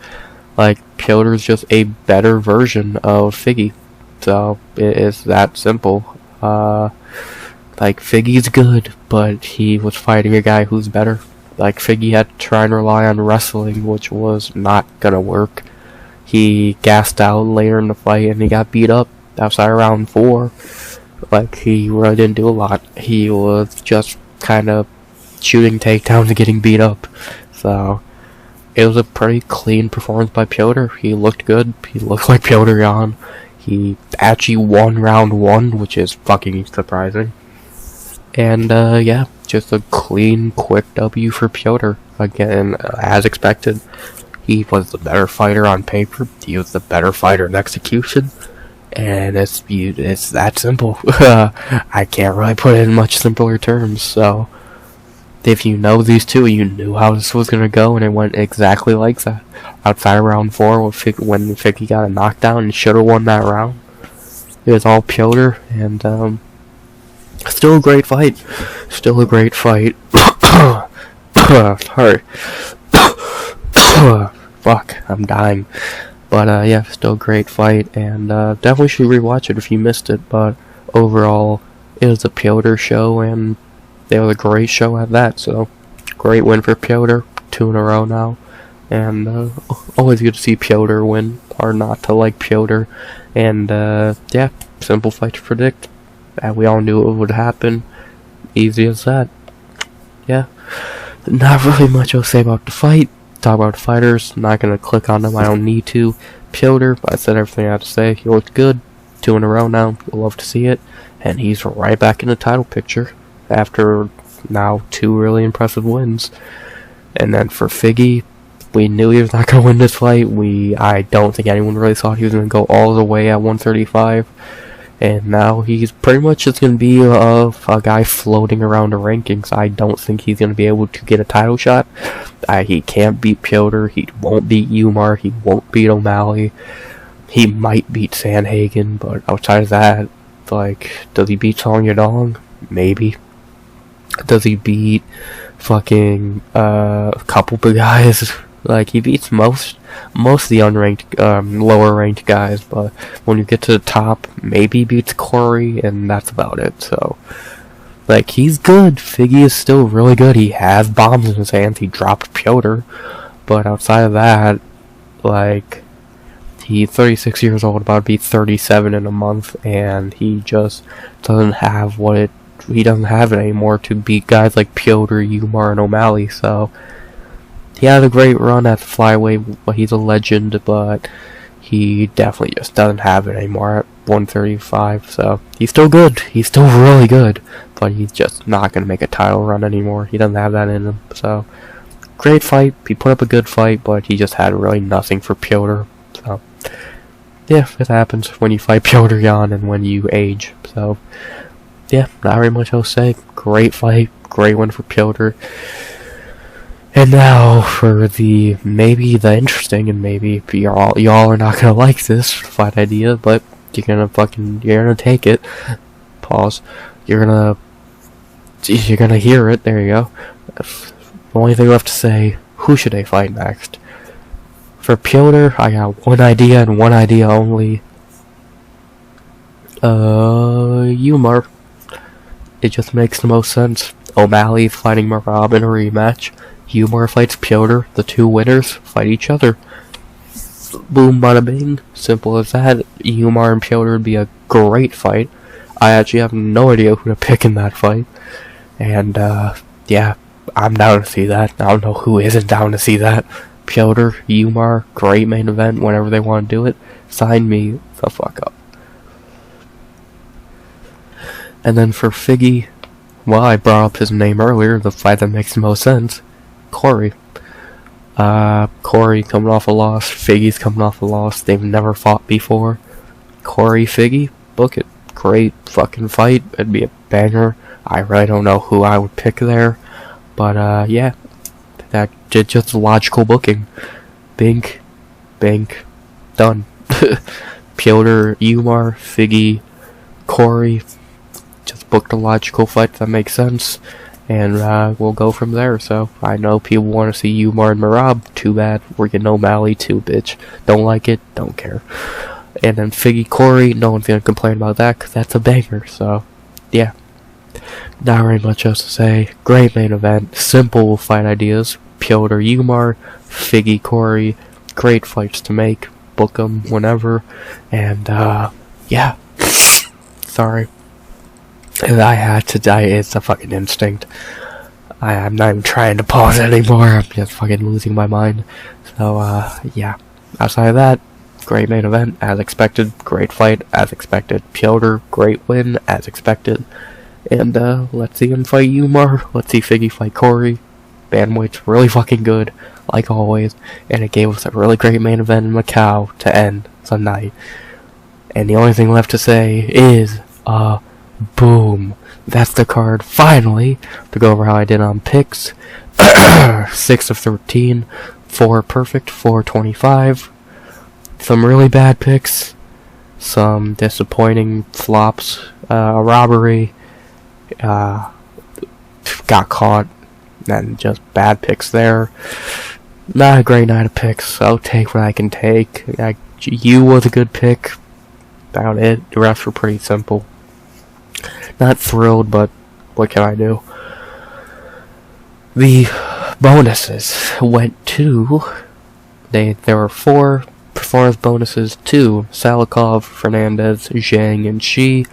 Like, Petr's just a better version of Figgy. So, it's that simple. Like, Figgy's good, but he was fighting a guy who's better. Like, Figgy had to try and rely on wrestling, which was not gonna work. He gassed out later in the fight, and he got beat up outside of round 4. Like, he really didn't do a lot. He was just kind of shooting takedowns and getting beat up. So, it was a pretty clean performance by Petr. He looked good. He looked like Petr Jan. He actually won round 1, which is fucking surprising. And, yeah, just a clean, quick W for Petr. Again, as expected. He was the better fighter on paper. He was the better fighter in execution. And it's that simple. I can't really put it in much simpler terms, so if you know these two, you knew how this was going to go, and it went exactly like that. Outside of round 4, when Figgy got a knockdown and should have won that round, it was all Petr, and still a great fight. Still a great fight. Sorry. Fuck, I'm dying. But yeah, still a great fight, and definitely should rewatch it if you missed it. But overall, it was a Petr show, and it was a great show at that. So, great win for Petr, 2 in a row now, and always good to see Petr win. Hard not to like Petr, and yeah, simple fight to predict. And we all knew it would happen. Easy as that. Yeah, not really much to say about the fight. Talk about fighters, not gonna click on them, I don't need to. Petr, I said everything I had to say. He looked good, 2 in a row now, you'll love to see it, and he's right back in the title picture after now 2 really impressive wins. And then for Figgy, we knew he was not gonna win this fight. I don't think anyone really thought he was gonna go all the way at 135. And now he's pretty much just going to be a guy floating around the rankings. I don't think he's going to be able to get a title shot. He can't beat Petr. He won't beat Umar. He won't beat O'Malley. He might beat Sandhagen, but outside of that, like, does he beat Song Yadong? Maybe. Does he beat fucking a couple big guys? Like, he beats most of the unranked, lower ranked guys, but when you get to the top, maybe he beats Corey, and that's about it. So, like, he's good. Figgy is still really good. He has bombs in his hands. He dropped Petr, but outside of that, like, he's 36 years old, about to be 37 in a month, and he just doesn't have he doesn't have it anymore to beat guys like Petr, Umar, and O'Malley. So, he had a great run at the flyweight. He's a legend, but he definitely just doesn't have it anymore at 135. So he's still good. He's still really good, but he's just not going to make a title run anymore. He doesn't have that in him. So great fight. He put up a good fight, but he just had really nothing for Petr. So yeah, it happens when you fight Petr Jan and when you age. So yeah, not very much else to say. Great fight. Great win for Petr. And now for maybe the interesting, and maybe y'all are not gonna like this fight idea, but you're gonna take it. Pause. You're gonna hear it. There you go. The only thing left to say: who should they fight next? For Petr, I got one idea and one idea only. Umar. It just makes the most sense. O'Malley fighting Marab in a rematch. Umar fights Petr, the 2 winners fight each other. Boom, bada bing. Simple as that. Umar and Petr would be a great fight. I actually have no idea who to pick in that fight. And, yeah, I'm down to see that. I don't know who isn't down to see that. Petr, Umar, great main event whenever they want to do it. Sign me the fuck up. And then for Figgy, well, I brought up his name earlier, the fight that makes the most sense. Corey. Corey coming off a loss, Figgy's coming off a loss, they've never fought before. Corey, Figgy, book it. Great fucking fight, it'd be a banger. I really don't know who I would pick there, but yeah, that just logical booking. Bink, done. Petr, Umar, Figgy, Corey, just booked a logical fight that makes sense, and we'll go from there. So I know people want to see Umar and Merab. Too bad, we're getting O'Malley too, bitch. Don't like it, don't care. And then Figgy, Corey, no one's gonna complain about that because that's a banger. So yeah, not very much else to say. Great main event, simple fight ideas. Petr, Umar, Figgy, Corey, great fights to make. Book them whenever, and yeah. Sorry, I had to die. It's a fucking instinct. I'm not even trying to pause anymore. I'm just fucking losing my mind. So yeah. Outside of that, great main event as expected. Great fight as expected. Petr, great win as expected. And let's see him fight Umar. Let's see Figgy fight Corey. Bantamweight's really fucking good, like always, and it gave us a really great main event in Macau to end the night. And the only thing left to say is, boom. That's the card, finally, to go over how I did on picks. 6 of 13, 4 perfect, 425. Some really bad picks, some disappointing flops, a robbery, got caught, and just bad picks there. Not a great night of picks. I'll take what I can take. You was a good pick. About it. The rest were pretty simple. Not thrilled, but what can I do? The bonuses went to... There were 4 performance bonuses to Salikov, Fernandes, Zhang, and Xi.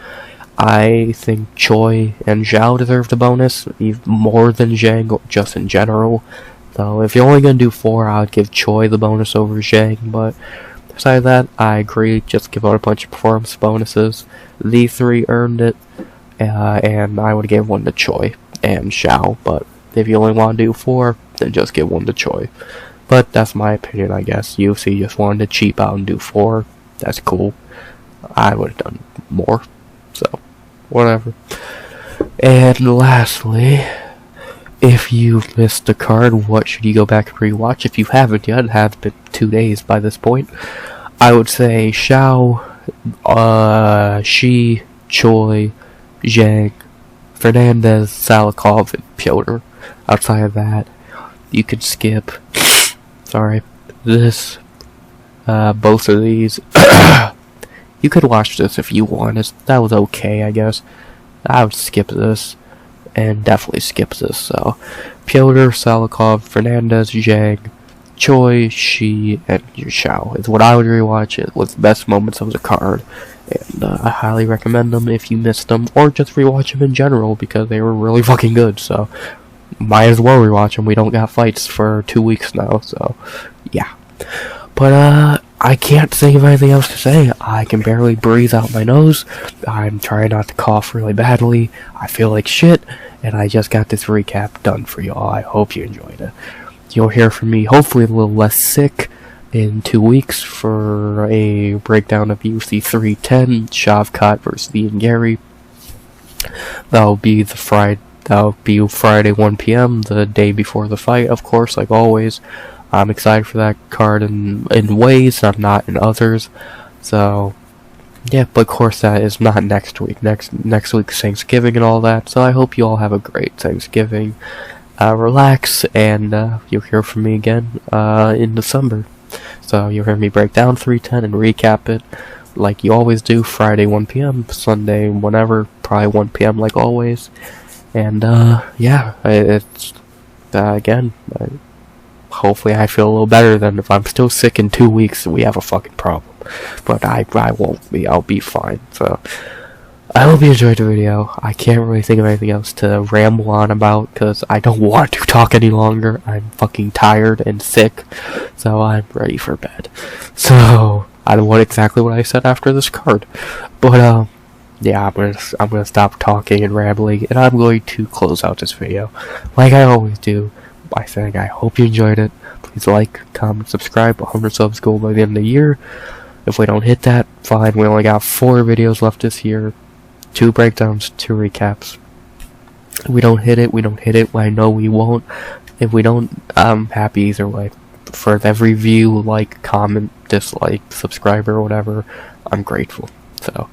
I think Choi and Xiao deserve the bonus, even more than Zhang, just in general. So if you're only going to do 4, I would give Choi the bonus over Zhang, but besides that, I agree, just give out a bunch of performance bonuses. These 3 earned it, and I would give 1 to Choi and Xiao, but if you only want to do 4, then just give 1 to Choi. But that's my opinion, I guess. UFC just wanted to cheap out and do 4. That's cool. I would have done more. So, whatever. And lastly, if you've missed the card, what should you go back and rewatch? If you haven't yet, it has been 2 days by this point. I would say Xiao, Xi, Choi, Zhang, Fernandez, Salikov, and Petr. Outside of that, you could skip. Sorry, this, both of these. You could watch this if you wanted. That was okay, I guess. I would skip this, and definitely skip this. So, Petr, Salikov, Fernandes, Zhang, Choi, Xi, and Xiao is what I would rewatch. It was the best moments of the card, and I highly recommend them if you missed them, or just rewatch them in general because they were really fucking good. So, might as well rewatch them. We don't got fights for 2 weeks now, so yeah. But I can't think of anything else to say. I can barely breathe out my nose. I'm trying not to cough really badly. I feel like shit, and I just got this recap done for y'all. I hope you enjoyed it. You'll hear from me, hopefully a little less sick, in 2 weeks for a breakdown of UFC 310, Shavkat versus Ian Gary. That'll be Friday 1 p.m., the day before the fight, of course, like always. I'm excited for that card in ways I'm not in others. So, yeah, but of course that is not next week. Next week's Thanksgiving and all that. So I hope you all have a great Thanksgiving. Relax, and you'll hear from me again in December. So you'll hear me break down 310 and recap it like you always do. Friday 1 p.m., Sunday whenever, probably 1 p.m. like always. And yeah, it's again. Hopefully I feel a little better than if I'm still sick in 2 weeks, we have a fucking problem. But I won't be, I'll be fine. So, I hope you enjoyed the video. I can't really think of anything else to ramble on about, because I don't want to talk any longer. I'm fucking tired and sick, so I'm ready for bed. So, I don't know exactly what I said after this card. But, yeah, I'm gonna stop talking and rambling, and I'm going to close out this video, like I always do, by saying I hope you enjoyed it. Please like, comment, subscribe. 100 subs goal by the end of the year. If we don't hit that, fine. We only got 4 videos left this year. 2 breakdowns, 2 recaps. If we don't hit it, we don't hit it. I know we won't. If we don't, I'm happy either way. For every view, like, comment, dislike, subscribe, or whatever, I'm grateful. So,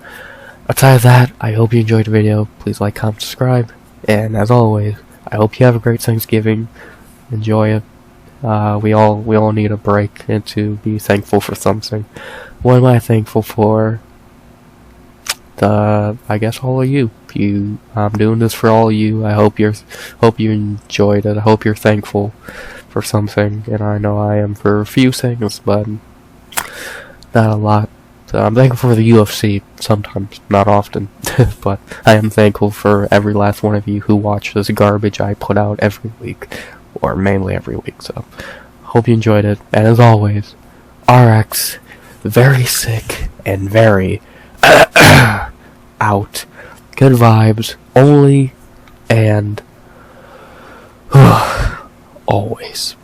outside of that, I hope you enjoyed the video. Please like, comment, subscribe. And as always, I hope you have a great Thanksgiving. Enjoy it. We all need a break and to be thankful for something. What am I thankful for? I guess all of you. I'm doing this for all of you. I hope you enjoyed it. I hope you're thankful for something, and I know I am for a few things, but not a lot. I'm thankful for the UFC sometimes, not often, but I am thankful for every last one of you who watch this garbage I put out every week, or mainly every week. So, hope you enjoyed it, and as always, RX, very sick and very out. Good vibes only, and always.